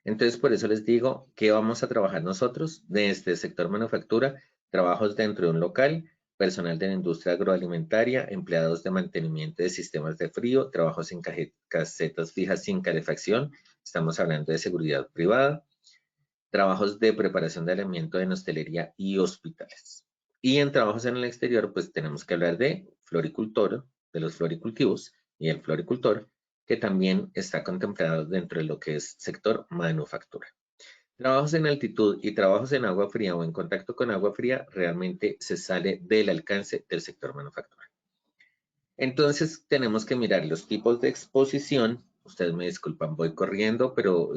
Entonces, por eso les digo que vamos a trabajar nosotros desde el sector manufactura, trabajos dentro de un local, personal de la industria agroalimentaria, empleados de mantenimiento de sistemas de frío, trabajos en casetas fijas sin calefacción, estamos hablando de seguridad privada, trabajos de preparación de alimento en hostelería y hospitales. Y en trabajos en el exterior, pues tenemos que hablar de floricultor, de los floricultivos y el floricultor, que también está contemplado dentro de lo que es sector manufactura. Trabajos en altitud y trabajos en agua fría o en contacto con agua fría realmente se sale del alcance del sector manufactura. Entonces tenemos que mirar los tipos de exposición. Ustedes me disculpan, voy corriendo, pero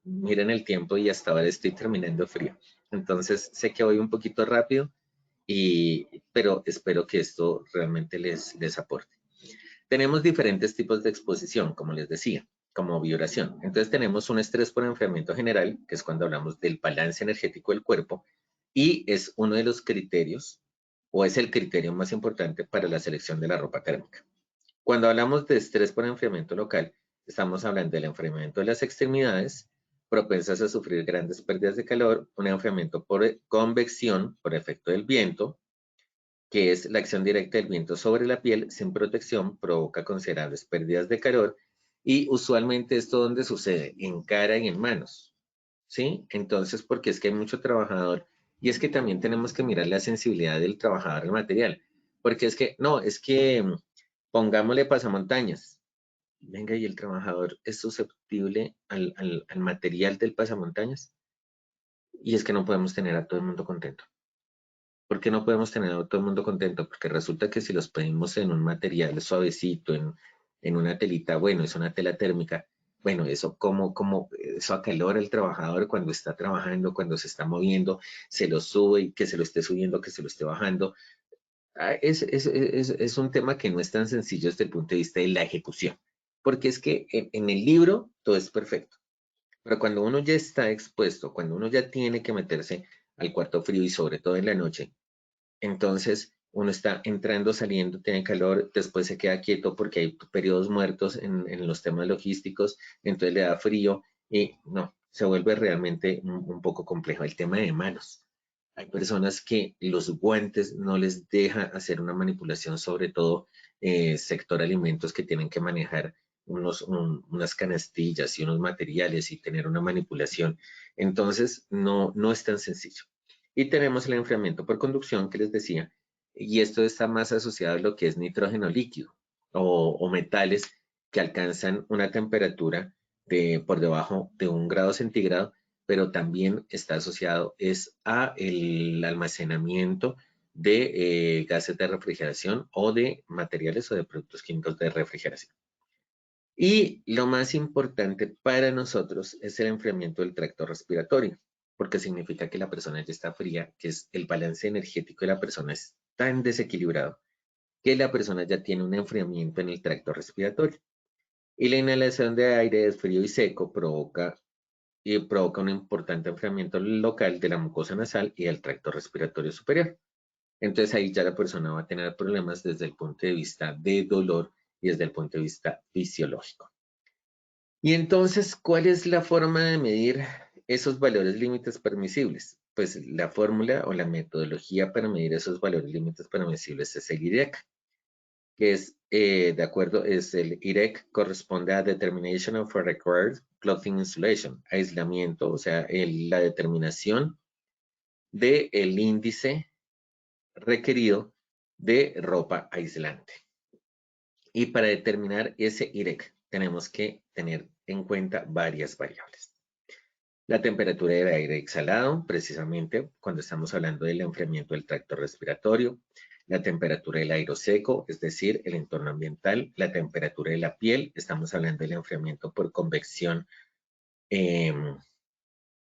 miren el tiempo y hasta ahora estoy terminando frío. Entonces sé que voy un poquito rápido, pero espero que esto realmente les aporte. Tenemos diferentes tipos de exposición, como les decía, como vibración. Entonces tenemos un estrés por enfriamiento general, que es cuando hablamos del balance energético del cuerpo, y es uno de los criterios, o es el criterio más importante para la selección de la ropa térmica. Cuando hablamos de estrés por enfriamiento local, estamos hablando del enfriamiento de las extremidades, propensas a sufrir grandes pérdidas de calor, un enfriamiento por convección, por efecto del viento, que es la acción directa del viento sobre la piel sin protección, provoca considerables pérdidas de calor y usualmente esto ¿dónde sucede? En cara y en manos, ¿sí? Entonces, porque es que hay mucho trabajador y es que también tenemos que mirar la sensibilidad del trabajador al material, porque es que, no, es que pongámosle pasamontañas. Venga, y el trabajador es susceptible al material del pasamontañas y es que no podemos tener a todo el mundo contento. ¿Por qué no podemos tener a todo el mundo contento? Porque resulta que si los pedimos en un material suavecito, en una telita, bueno, es una tela térmica, bueno, eso eso acalora al trabajador cuando está trabajando, cuando se está moviendo, se lo sube y que se lo esté subiendo, que se lo esté bajando. Es un tema que no es tan sencillo desde el punto de vista de la ejecución, porque es que en el libro todo es perfecto, pero cuando uno ya está expuesto, cuando uno ya tiene que meterse al cuarto frío y sobre todo en la noche, entonces, uno está entrando, saliendo, tiene calor, después se queda quieto porque hay periodos muertos en los temas logísticos, entonces le da frío y no, se vuelve realmente un poco complejo. El tema de manos. Hay personas que los guantes no les deja hacer una manipulación, sobre todo sector alimentos que tienen que manejar unas canastillas y unos materiales y tener una manipulación. Entonces, no es tan sencillo. Y tenemos el enfriamiento por conducción que les decía, y esto está más asociado a lo que es nitrógeno líquido o metales que alcanzan una temperatura por debajo de 1 grado centígrado, pero también está asociado a el almacenamiento de gases de refrigeración o de materiales o de productos químicos de refrigeración. Y lo más importante para nosotros es el enfriamiento del tracto respiratorio, porque significa que la persona ya está fría, que es el balance energético de la persona es tan desequilibrado que la persona ya tiene un enfriamiento en el tracto respiratorio. Y la inhalación de aire es frío y seco provoca un importante enfriamiento local de la mucosa nasal y del tracto respiratorio superior. Entonces ahí ya la persona va a tener problemas desde el punto de vista de dolor y desde el punto de vista fisiológico. Y entonces, ¿cuál es la forma de medir esos valores límites permisibles? Pues la fórmula o la metodología para medir esos valores límites permisibles es el IREC, que es, de acuerdo, es el IREC corresponde a Determination of a Required Clothing Insulation, aislamiento, o sea, la determinación del índice requerido de ropa aislante. Y para determinar ese IREC tenemos que tener en cuenta varias variables. La temperatura del aire exhalado, precisamente cuando estamos hablando del enfriamiento del tracto respiratorio, la temperatura del aire seco, es decir, el entorno ambiental, la temperatura de la piel, estamos hablando del enfriamiento por convección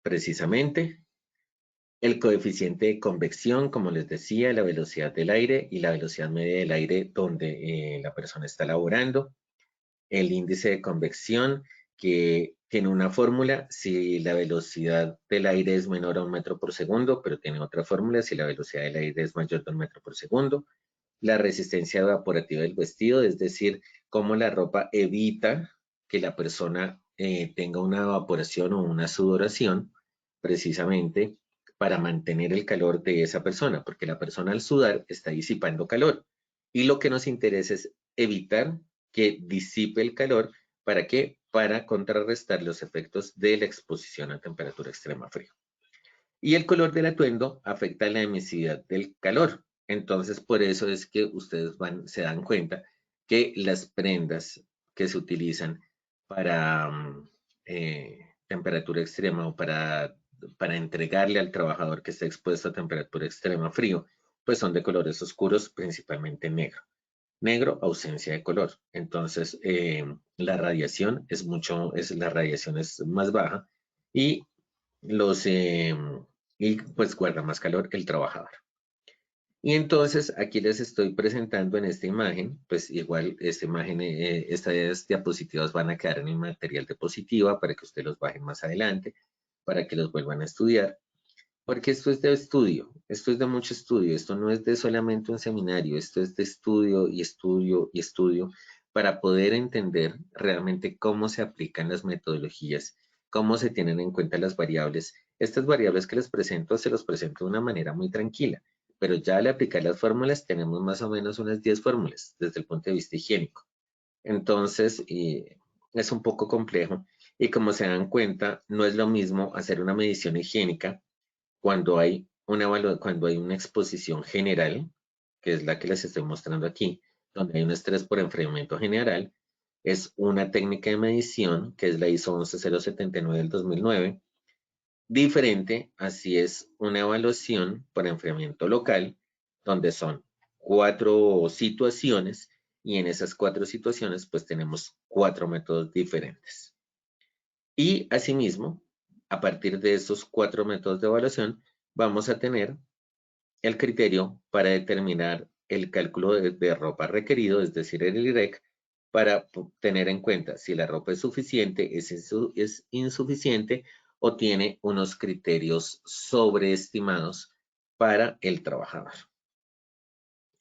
precisamente, el coeficiente de convección, como les decía, la velocidad del aire y la velocidad media del aire donde la persona está laborando, el índice de convección que tiene una fórmula si la velocidad del aire es menor a 1 metro por segundo, pero tiene otra fórmula si la velocidad del aire es mayor de 1 metro por segundo, la resistencia evaporativa del vestido, es decir, cómo la ropa evita que la persona tenga una evaporación o una sudoración, precisamente para mantener el calor de esa persona, porque la persona al sudar está disipando calor. Y lo que nos interesa es evitar que disipe el calor. ¿Para qué? Para contrarrestar los efectos de la exposición a temperatura extrema fría. Y el color del atuendo afecta la emisividad del calor. Entonces, por eso es que ustedes se dan cuenta que las prendas que se utilizan para temperatura extrema o para entregarle al trabajador que está expuesto a temperatura extrema frío, pues son de colores oscuros, principalmente negro. Negro, ausencia de color. Entonces, la radiación es más baja y pues guarda más calor el trabajador. Y entonces aquí les estoy presentando en esta imagen, pues igual esta imagen, estas diapositivas van a quedar en el material diapositiva para que ustedes los bajen más adelante, para que los vuelvan a estudiar. Porque esto es de estudio, esto es de mucho estudio, esto no es de solamente un seminario, esto es de estudio y estudio y estudio para poder entender realmente cómo se aplican las metodologías, cómo se tienen en cuenta las variables. Estas variables que les presento, se los presento de una manera muy tranquila, pero ya al aplicar las fórmulas tenemos más o menos unas 10 fórmulas desde el punto de vista higiénico. Entonces, es un poco complejo y como se dan cuenta, no es lo mismo hacer una medición higiénica cuando hay una exposición general, que es la que les estoy mostrando aquí, donde hay un estrés por enfriamiento general, es una técnica de medición, que es la ISO 11079 del 2009, diferente, así es una evaluación por enfriamiento local, donde son 4 situaciones, y en esas 4 situaciones, pues tenemos 4 métodos diferentes. Y asimismo, a partir de esos 4 métodos de evaluación, vamos a tener el criterio para determinar el cálculo de ropa requerido, es decir, el IREC, para tener en cuenta si la ropa es suficiente, es insuficiente o tiene unos criterios sobreestimados para el trabajador.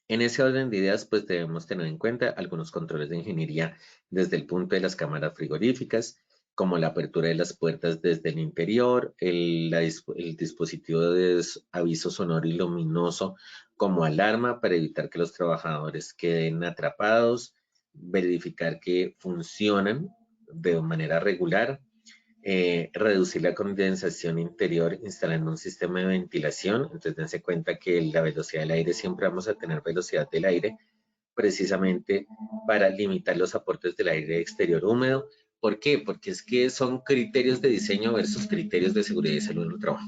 En ese orden de ideas, pues debemos tener en cuenta algunos controles de ingeniería desde el punto de las cámaras frigoríficas, como la apertura de las puertas desde el interior, el dispositivo de aviso sonoro y luminoso como alarma para evitar que los trabajadores queden atrapados, verificar que funcionan de manera regular, reducir la condensación interior instalando un sistema de ventilación. Entonces dense cuenta que la velocidad del aire, siempre vamos a tener velocidad del aire, precisamente para limitar los aportes del aire exterior húmedo. ¿Por qué? Porque es que son criterios de diseño versus criterios de seguridad y salud en el trabajo.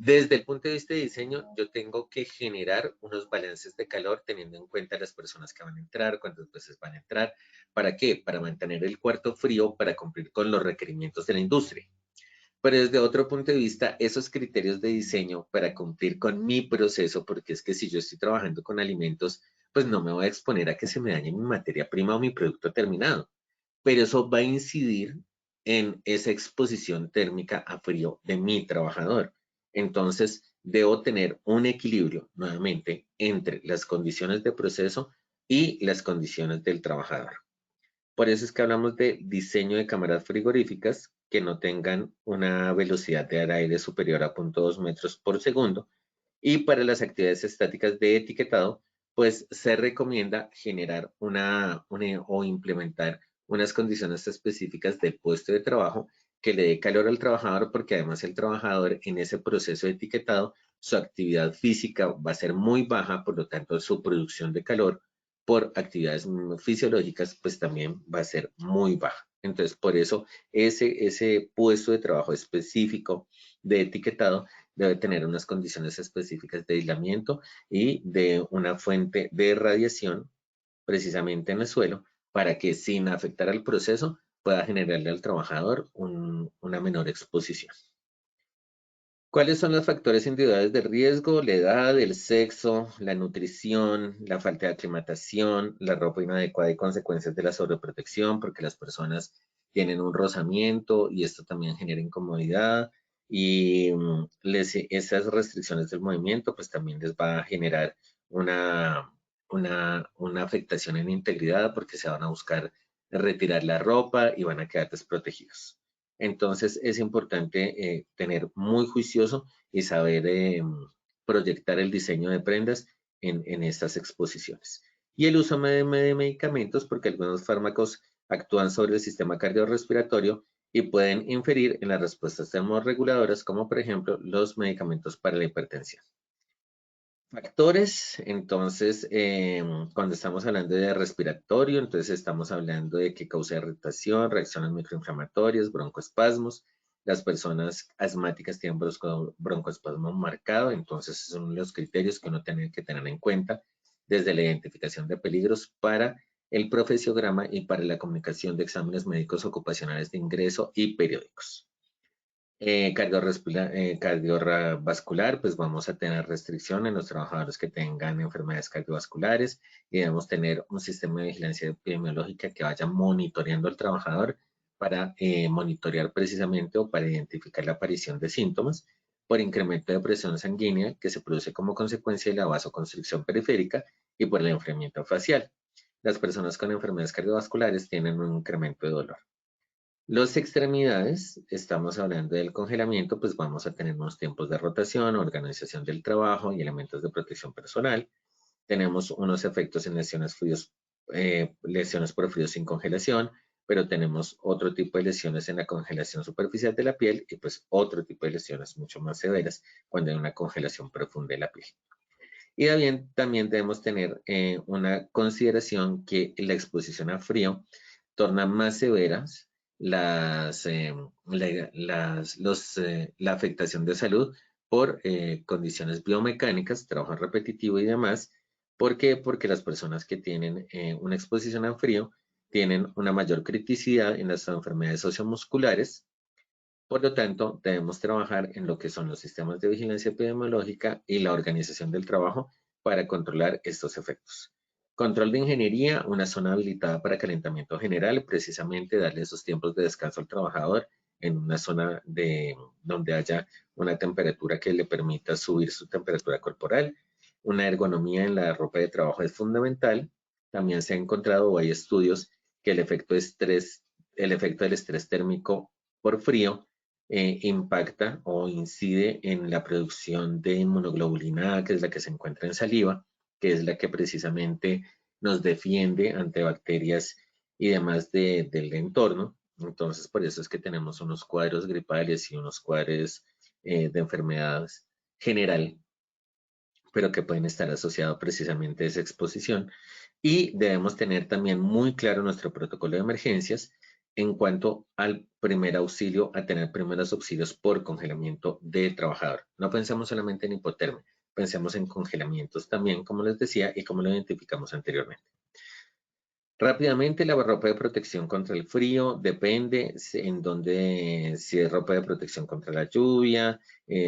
Desde el punto de vista de diseño, yo tengo que generar unos balances de calor teniendo en cuenta las personas que van a entrar, cuántas veces van a entrar. ¿Para qué? Para mantener el cuarto frío, para cumplir con los requerimientos de la industria. Pero desde otro punto de vista, esos criterios de diseño para cumplir con mi proceso, porque es que si yo estoy trabajando con alimentos, pues no me voy a exponer a que se me dañe mi materia prima o mi producto terminado. Pero eso va a incidir en esa exposición térmica a frío de mi trabajador. Entonces, debo tener un equilibrio nuevamente entre las condiciones de proceso y las condiciones del trabajador. Por eso es que hablamos de diseño de cámaras frigoríficas que no tengan una velocidad de aire superior a 0.2 metros por segundo. Y para las actividades estáticas de etiquetado, pues se recomienda generar o implementar unas condiciones específicas del puesto de trabajo que le dé calor al trabajador, porque además el trabajador en ese proceso de etiquetado, su actividad física va a ser muy baja, por lo tanto su producción de calor por actividades fisiológicas, pues también va a ser muy baja. Entonces, por eso ese puesto de trabajo específico de etiquetado debe tener unas condiciones específicas de aislamiento y de una fuente de radiación precisamente en el suelo para que sin afectar al proceso pueda generarle al trabajador una menor exposición. ¿Cuáles son los factores individuales de riesgo? La edad, el sexo, la nutrición, la falta de aclimatación, la ropa inadecuada y consecuencias de la sobreprotección, porque las personas tienen un rozamiento y esto también genera incomodidad. Y esas restricciones del movimiento, pues también les va a generar una afectación en integridad porque se van a buscar retirar la ropa y van a quedar desprotegidos. Entonces es importante tener muy juicioso y saber proyectar el diseño de prendas en estas exposiciones. Y el uso de medicamentos, porque algunos fármacos actúan sobre el sistema cardiorrespiratorio y pueden inferir en las respuestas termorreguladoras, como por ejemplo los medicamentos para la hipertensión. Factores, entonces, cuando estamos hablando de respiratorio, entonces estamos hablando de que causa irritación, reacciones microinflamatorias, broncoespasmos. Las personas asmáticas tienen broncoespasmo marcado, entonces son los criterios que uno tiene que tener en cuenta desde la identificación de peligros para el profesiograma y para la comunicación de exámenes médicos ocupacionales de ingreso y periódicos. Cardiovascular, pues vamos a tener restricción en los trabajadores que tengan enfermedades cardiovasculares y debemos tener un sistema de vigilancia epidemiológica que vaya monitoreando al trabajador para monitorear precisamente o para identificar la aparición de síntomas por incremento de presión sanguínea que se produce como consecuencia de la vasoconstricción periférica y por el enfriamiento facial. Las personas con enfermedades cardiovasculares tienen un incremento de dolor. Las extremidades, estamos hablando del congelamiento, pues vamos a tener unos tiempos de rotación, organización del trabajo y elementos de protección personal. Tenemos unos efectos en lesiones por frío sin congelación, pero tenemos otro tipo de lesiones en la congelación superficial de la piel y pues otro tipo de lesiones mucho más severas cuando hay una congelación profunda de la piel. Y también debemos tener una consideración que la exposición a frío torna más severas la afectación de salud por condiciones biomecánicas, trabajo repetitivo y demás. ¿Por qué? Porque las personas que tienen una exposición a frío tienen una mayor criticidad en las enfermedades sociomusculares. Por lo tanto, debemos trabajar en lo que son los sistemas de vigilancia epidemiológica y la organización del trabajo para controlar estos efectos. Control de ingeniería, una zona habilitada para calentamiento general, precisamente darle esos tiempos de descanso al trabajador en una zona donde haya una temperatura que le permita subir su temperatura corporal. Una ergonomía en la ropa de trabajo es fundamental. También se ha encontrado o hay estudios que el efecto del estrés térmico por frío impacta o incide en la producción de inmunoglobulina A, que es la que se encuentra en saliva, que es la que precisamente nos defiende ante bacterias y demás del entorno. Entonces, por eso es que tenemos unos cuadros gripales y unos cuadros de enfermedades general, pero que pueden estar asociados precisamente a esa exposición. Y debemos tener también muy claro nuestro protocolo de emergencias, en cuanto al primer auxilio, a tener primeros auxilios por congelamiento del trabajador. No pensemos solamente en hipotermia, pensemos en congelamientos también, como les decía, y como lo identificamos anteriormente. Rápidamente, la ropa de protección contra el frío depende en dónde, si es ropa de protección contra la lluvia,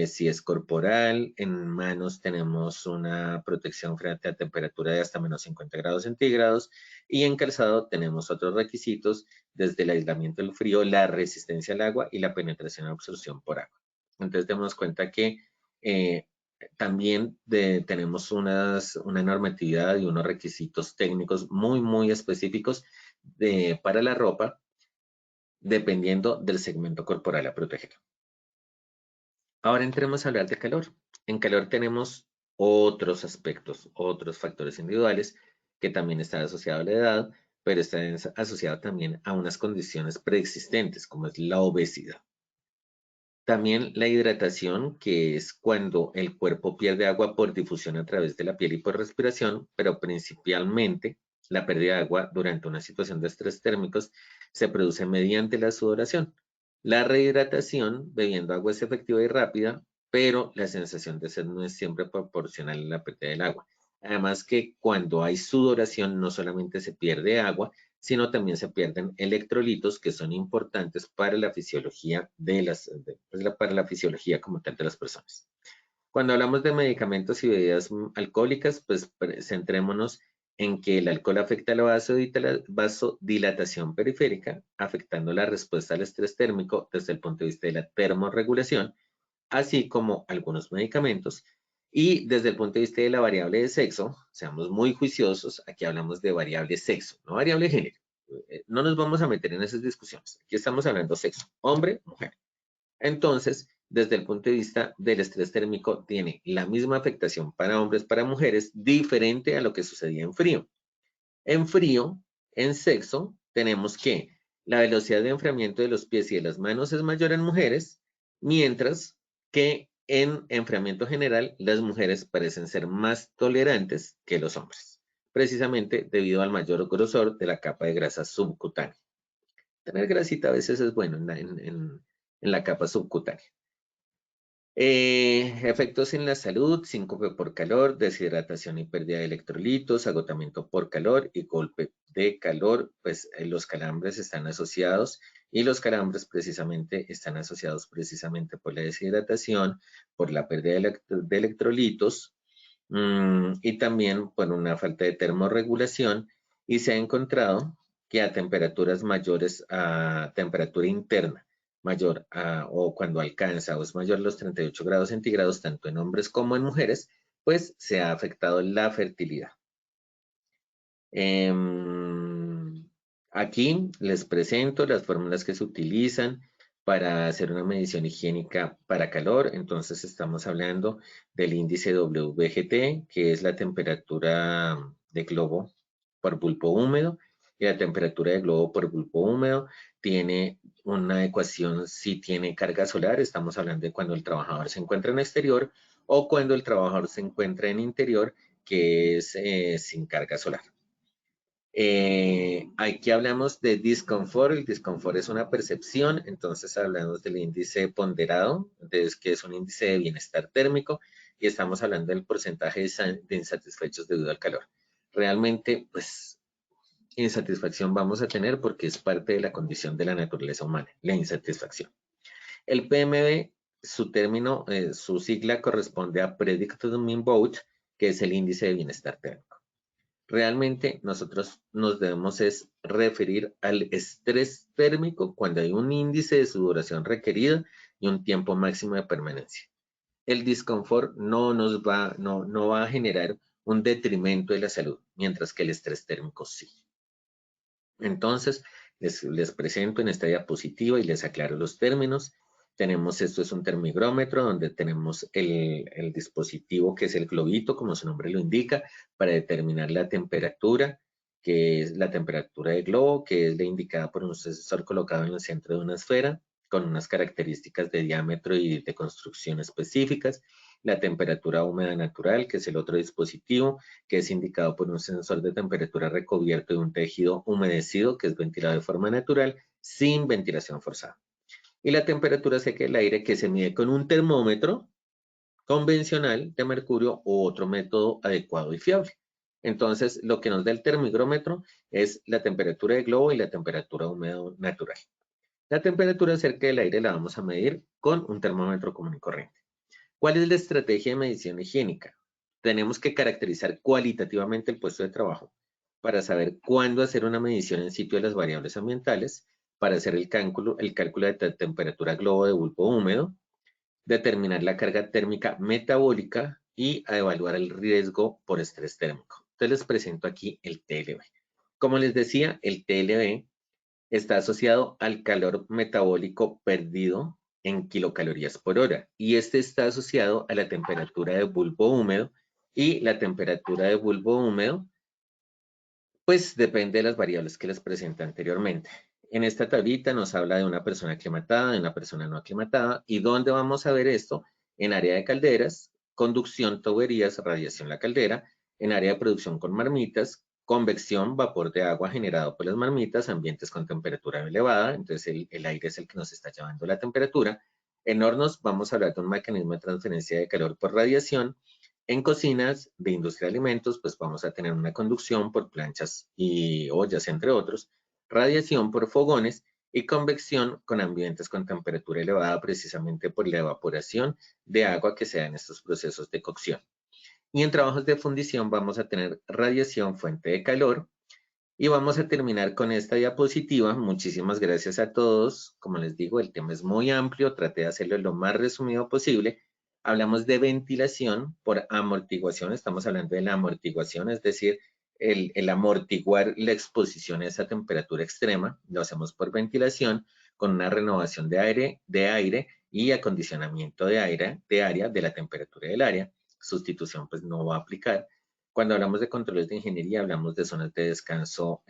si es corporal. En manos tenemos una protección frente a temperatura de hasta menos 50 grados centígrados y en calzado tenemos otros requisitos desde el aislamiento del frío, la resistencia al agua y la penetración y absorción por agua. Entonces, demos cuenta que también tenemos una normatividad y unos requisitos técnicos muy específicos para la ropa, dependiendo del segmento corporal a proteger. Ahora entremos a hablar de calor. En calor tenemos otros aspectos, otros factores individuales que también están asociados a la edad, pero están asociados también a unas condiciones preexistentes, como es la obesidad. También la hidratación, que es cuando el cuerpo pierde agua por difusión a través de la piel y por respiración, pero principalmente la pérdida de agua durante una situación de estrés térmicos se produce mediante la sudoración. La rehidratación, bebiendo agua, es efectiva y rápida, pero la sensación de sed no es siempre proporcional a la pérdida del agua. Además que cuando hay sudoración no solamente se pierde agua, sino también se pierden electrolitos que son importantes para la fisiología para la fisiología como tal de las personas. Cuando hablamos de medicamentos y bebidas alcohólicas, pues centrémonos en que el alcohol afecta la vasodilatación periférica, afectando la respuesta al estrés térmico desde el punto de vista de la termorregulación, así como algunos medicamentos. Y desde el punto de vista de la variable de sexo, seamos muy juiciosos, aquí hablamos de variable sexo, no variable género. No nos vamos a meter en esas discusiones. Aquí estamos hablando sexo, hombre, mujer. Entonces, desde el punto de vista del estrés térmico, tiene la misma afectación para hombres, para mujeres, diferente a lo que sucedía en frío. En frío, en sexo, tenemos que la velocidad de enfriamiento de los pies y de las manos es mayor en mujeres, mientras que en enfriamiento general, las mujeres parecen ser más tolerantes que los hombres, precisamente debido al mayor grosor de la capa de grasa subcutánea. Tener grasita a veces es bueno en la capa subcutánea. Efectos en la salud: síncope por calor, deshidratación y pérdida de electrolitos, agotamiento por calor y golpe de calor. Pues los calambres están asociados, y los calambres precisamente están asociados precisamente por la deshidratación, por la pérdida de electrolitos y también por una falta de termorregulación, y se ha encontrado que a temperaturas mayores, a temperatura interna mayor o cuando alcanza o es mayor a los 38 grados centígrados, tanto en hombres como en mujeres, pues se ha afectado la fertilidad. Aquí les presento las fórmulas que se utilizan para hacer una medición higiénica para calor. Entonces estamos hablando del índice WGT, que es la temperatura de globo por bulbo húmedo, y la temperatura de globo por bulbo húmedo tiene una ecuación si tiene carga solar. Estamos hablando de cuando el trabajador se encuentra en exterior o cuando el trabajador se encuentra en interior, que es sin carga solar. Aquí hablamos de disconfort. El disconfort es una percepción, entonces hablamos del índice ponderado, que es un índice de bienestar térmico, y estamos hablando del porcentaje de insatisfechos debido al calor. Realmente, pues, insatisfacción vamos a tener porque es parte de la condición de la naturaleza humana, la insatisfacción. El PMB, su sigla corresponde a Predicted Mean Vote, que es el índice de bienestar térmico. Realmente nosotros nos debemos referir al estrés térmico cuando hay un índice de sudoración requerido y un tiempo máximo de permanencia. El disconfort no va a generar un detrimento de la salud, mientras que el estrés térmico sí. Entonces, les presento en esta diapositiva y les aclaro los términos. Esto es un termigrómetro donde tenemos el dispositivo que es el globito, como su nombre lo indica, para determinar la temperatura, que es la temperatura del globo, que es la indicada por un sensor colocado en el centro de una esfera, con unas características de diámetro y de construcción específicas. La temperatura húmeda natural, que es el otro dispositivo, que es indicado por un sensor de temperatura recubierto de un tejido humedecido, que es ventilado de forma natural, sin ventilación forzada. Y la temperatura seca del aire, que se mide con un termómetro convencional de mercurio u otro método adecuado y fiable. Entonces, lo que nos da el termigrómetro es la temperatura de globo y la temperatura húmedo natural. La temperatura cerca del aire la vamos a medir con un termómetro común y corriente. ¿Cuál es la estrategia de medición higiénica? Tenemos que caracterizar cualitativamente el puesto de trabajo para saber cuándo hacer una medición en sitio de las variables ambientales, para hacer el cálculo de temperatura globo de bulbo húmedo, determinar la carga térmica metabólica y a evaluar el riesgo por estrés térmico. Entonces les presento aquí el TLB. Como les decía, el TLB está asociado al calor metabólico perdido en kilocalorías por hora y este está asociado a la temperatura de bulbo húmedo y la temperatura de bulbo húmedo pues depende de las variables que les presenté anteriormente. En esta tablita nos habla de una persona aclimatada, de una persona no aclimatada. ¿Y dónde vamos a ver esto? En área de calderas, conducción, tuberías, radiación la caldera, en área de producción con marmitas, convección, vapor de agua generado por las marmitas, ambientes con temperatura elevada, entonces el aire es el que nos está llevando la temperatura. En hornos vamos a hablar de un mecanismo de transferencia de calor por radiación. En cocinas de industria de alimentos, pues vamos a tener una conducción por planchas y ollas, entre otros, radiación por fogones y convección con ambientes con temperatura elevada precisamente por la evaporación de agua que se da en estos procesos de cocción. Y en trabajos de fundición vamos a tener radiación fuente de calor y vamos a terminar con esta diapositiva. Muchísimas gracias a todos. Como les digo, el tema es muy amplio, traté de hacerlo lo más resumido posible. Hablamos de ventilación por amortiguación, estamos hablando de la amortiguación, es decir, el amortiguar la exposición a esa temperatura extrema, lo hacemos por ventilación con una renovación de aire y acondicionamiento de área de la temperatura del área. Sustitución pues no va a aplicar. Cuando hablamos de controles de ingeniería, hablamos de zonas de descanso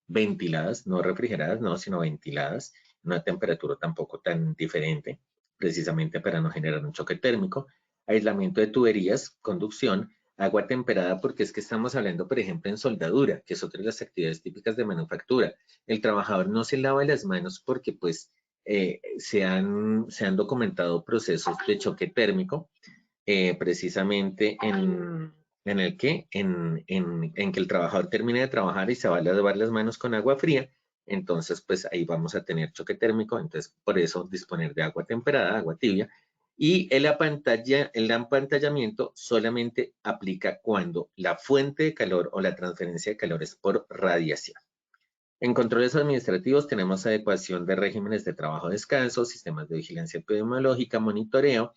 ventiladas, no refrigeradas, no, sino ventiladas, una temperatura tampoco tan diferente, precisamente para no generar un choque térmico. Aislamiento de tuberías, conducción, agua temperada, porque es que estamos hablando, por ejemplo, en soldadura, que es otra de las actividades típicas de manufactura. El trabajador no se lava las manos porque, pues, se han documentado procesos de choque térmico, precisamente en el que, en que el trabajador termine de trabajar y se va a lavar las manos con agua fría, entonces pues ahí vamos a tener choque térmico, entonces por eso disponer de agua temperada, agua tibia, y el apantallamiento solamente aplica cuando la fuente de calor o la transferencia de calor es por radiación. En controles administrativos tenemos adecuación de regímenes de trabajo-descanso, sistemas de vigilancia epidemiológica, monitoreo,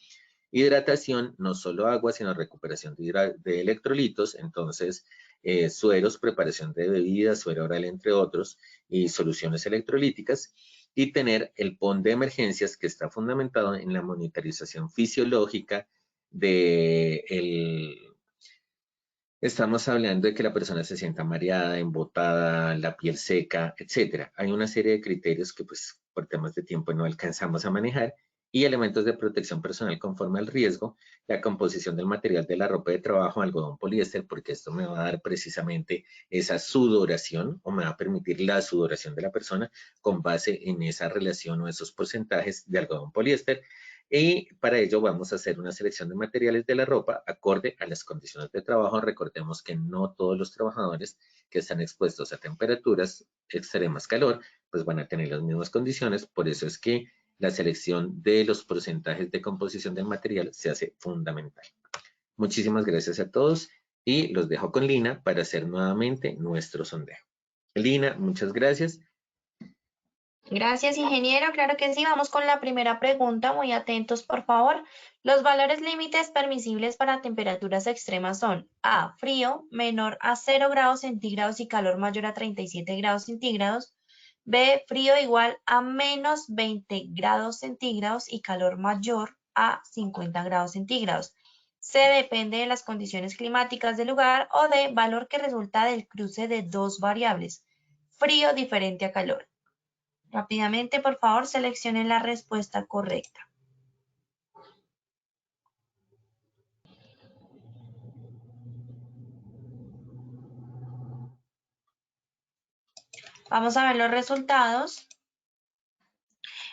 hidratación, no solo agua, sino recuperación de electrolitos, entonces sueros, preparación de bebidas, suero oral, entre otros, y soluciones electrolíticas, y tener el PON de emergencias que está fundamentado en la monitorización fisiológica de Estamos hablando de que la persona se sienta mareada, embotada, la piel seca, etcétera. Hay una serie de criterios que pues por temas de tiempo no alcanzamos a manejar y elementos de protección personal conforme al riesgo, la composición del material de la ropa de trabajo, algodón poliéster, porque esto me va a dar precisamente esa sudoración o me va a permitir la sudoración de la persona con base en esa relación o esos porcentajes de algodón poliéster. Y para ello vamos a hacer una selección de materiales de la ropa acorde a las condiciones de trabajo. Recordemos que no todos los trabajadores que están expuestos a temperaturas extremas calor, pues van a tener las mismas condiciones. Por eso es que la selección de los porcentajes de composición del material se hace fundamental. Muchísimas gracias a todos y los dejo con Lina para hacer nuevamente nuestro sondeo. Lina, muchas gracias. Gracias, ingeniero. Claro que sí. Vamos con la primera pregunta. Muy atentos, por favor. Los valores límites permisibles para temperaturas extremas son A, frío, menor a 0 grados centígrados y calor mayor a 37 grados centígrados. B, frío igual a menos 20 grados centígrados y calor mayor a 50 grados centígrados. C, depende de las condiciones climáticas del lugar. O D, valor que resulta del cruce de dos variables. Frío diferente a calor. Rápidamente, por favor, seleccionen la respuesta correcta. Vamos a ver los resultados.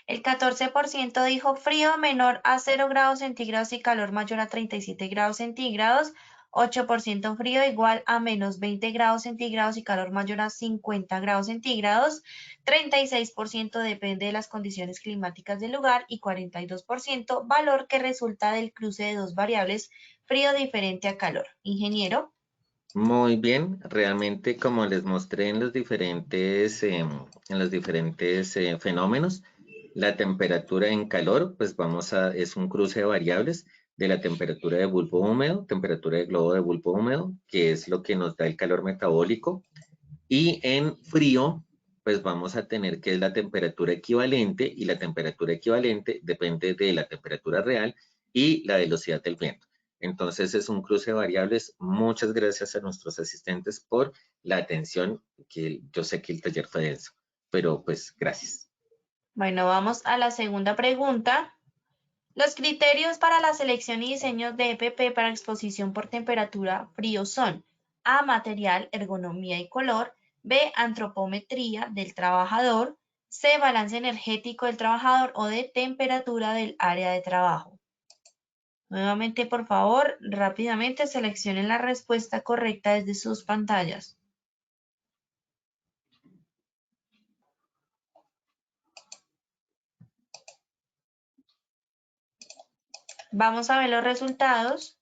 El 14% dijo frío menor a 0 grados centígrados y calor mayor a 37 grados centígrados. 8% frío igual a menos 20 grados centígrados y calor mayor a 50 grados centígrados. 36% depende de las condiciones climáticas del lugar y 42% valor que resulta del cruce de dos variables, frío diferente a calor. Ingeniero. Muy bien, realmente como les mostré en los diferentes fenómenos, la temperatura en calor, pues es un cruce de variables de la temperatura de bulbo húmedo, temperatura de globo de bulbo húmedo, que es lo que nos da el calor metabólico, y en frío, pues vamos a tener que es la temperatura equivalente, y la temperatura equivalente depende de la temperatura real y la velocidad del viento. Entonces es un cruce de variables. Muchas gracias a nuestros asistentes por la atención, que yo sé que el taller fue denso, pero pues gracias. Bueno, vamos a la segunda pregunta. Los criterios para la selección y diseño de EPP para exposición por temperatura frío son A, material, ergonomía y color, B, antropometría del trabajador, C, balance energético del trabajador o D, temperatura del área de trabajo. Nuevamente, por favor, rápidamente seleccionen la respuesta correcta desde sus pantallas. Vamos a ver los resultados.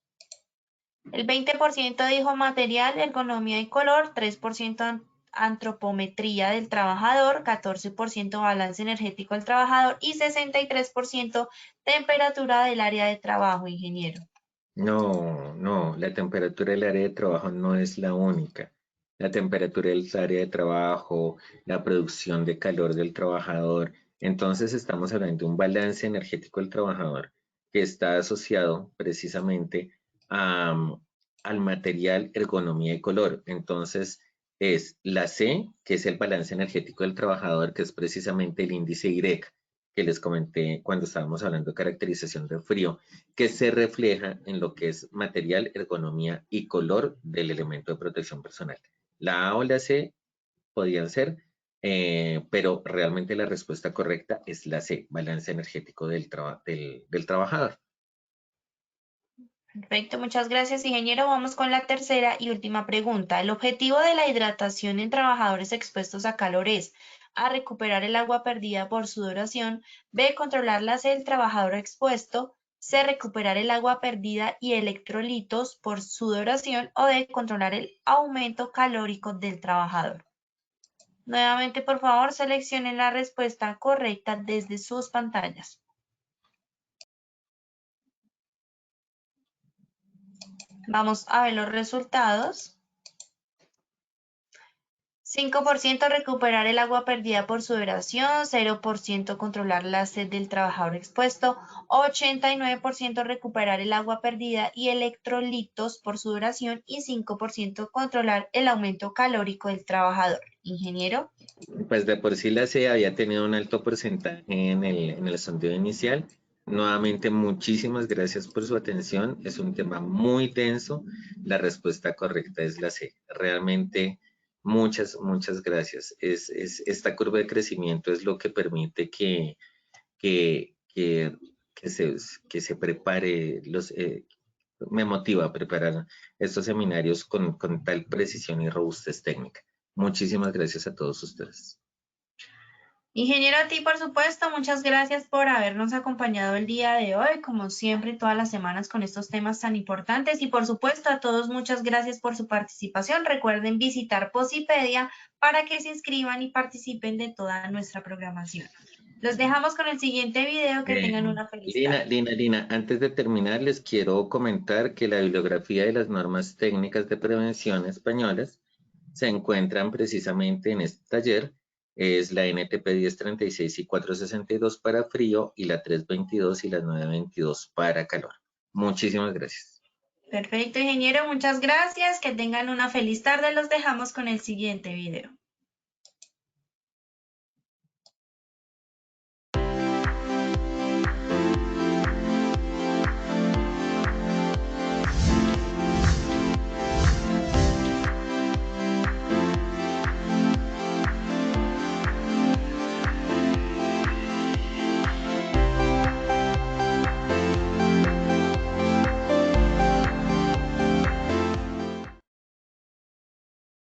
El 20% dijo material, ergonomía y color, 3% antropometría del trabajador, 14% balance energético del trabajador y 63% temperatura del área de trabajo, ingeniero. No, la temperatura del área de trabajo no es la única. La temperatura del área de trabajo, la producción de calor del trabajador. Entonces estamos hablando de un balance energético del trabajador que está asociado precisamente al material, ergonomía y color. Entonces es la C, que es el balance energético del trabajador, que es precisamente el índice Y, que les comenté cuando estábamos hablando de caracterización de frío, que se refleja en lo que es material, ergonomía y color del elemento de protección personal. La A o la C podían ser, pero realmente la respuesta correcta es la C, balance energético del trabajador. Perfecto, muchas gracias, ingeniero. Vamos con la tercera y última pregunta. El objetivo de la hidratación en trabajadores expuestos a calor es A, recuperar el agua perdida por sudoración, B, controlar la sed del trabajador expuesto, C, recuperar el agua perdida y electrolitos por sudoración o D, controlar el aumento calórico del trabajador. Nuevamente, por favor, seleccionen la respuesta correcta desde sus pantallas. Vamos a ver los resultados. 5% recuperar el agua perdida por sudoración, 0% controlar la sed del trabajador expuesto, 89% recuperar el agua perdida y electrolitos por sudoración y 5% controlar el aumento calórico del trabajador. Ingeniero. Pues de por sí la C había tenido un alto porcentaje en el sondeo inicial. Nuevamente, muchísimas gracias por su atención. Es un tema muy denso. La respuesta correcta es la C. Realmente, muchas gracias. Esta curva de crecimiento es lo que permite que se prepare me motiva a preparar estos seminarios con tal precisión y robustez técnica. Muchísimas gracias a todos ustedes. Ingeniero, a ti, por supuesto, muchas gracias por habernos acompañado el día de hoy, como siempre, todas las semanas con estos temas tan importantes. Y por supuesto, a todos, muchas gracias por su participación. Recuerden visitar Posipedia para que se inscriban y participen de toda nuestra programación. Los dejamos con el siguiente video. Que tengan una feliz tarde. Lina, antes de terminar, les quiero comentar que la bibliografía de las normas técnicas de prevención españolas se encuentran precisamente en este taller. Es la NTP 1036 y 462 para frío y la 322 y la 922 para calor. Muchísimas gracias. Perfecto, ingeniero, muchas gracias. Que tengan una feliz tarde. Los dejamos con el siguiente video.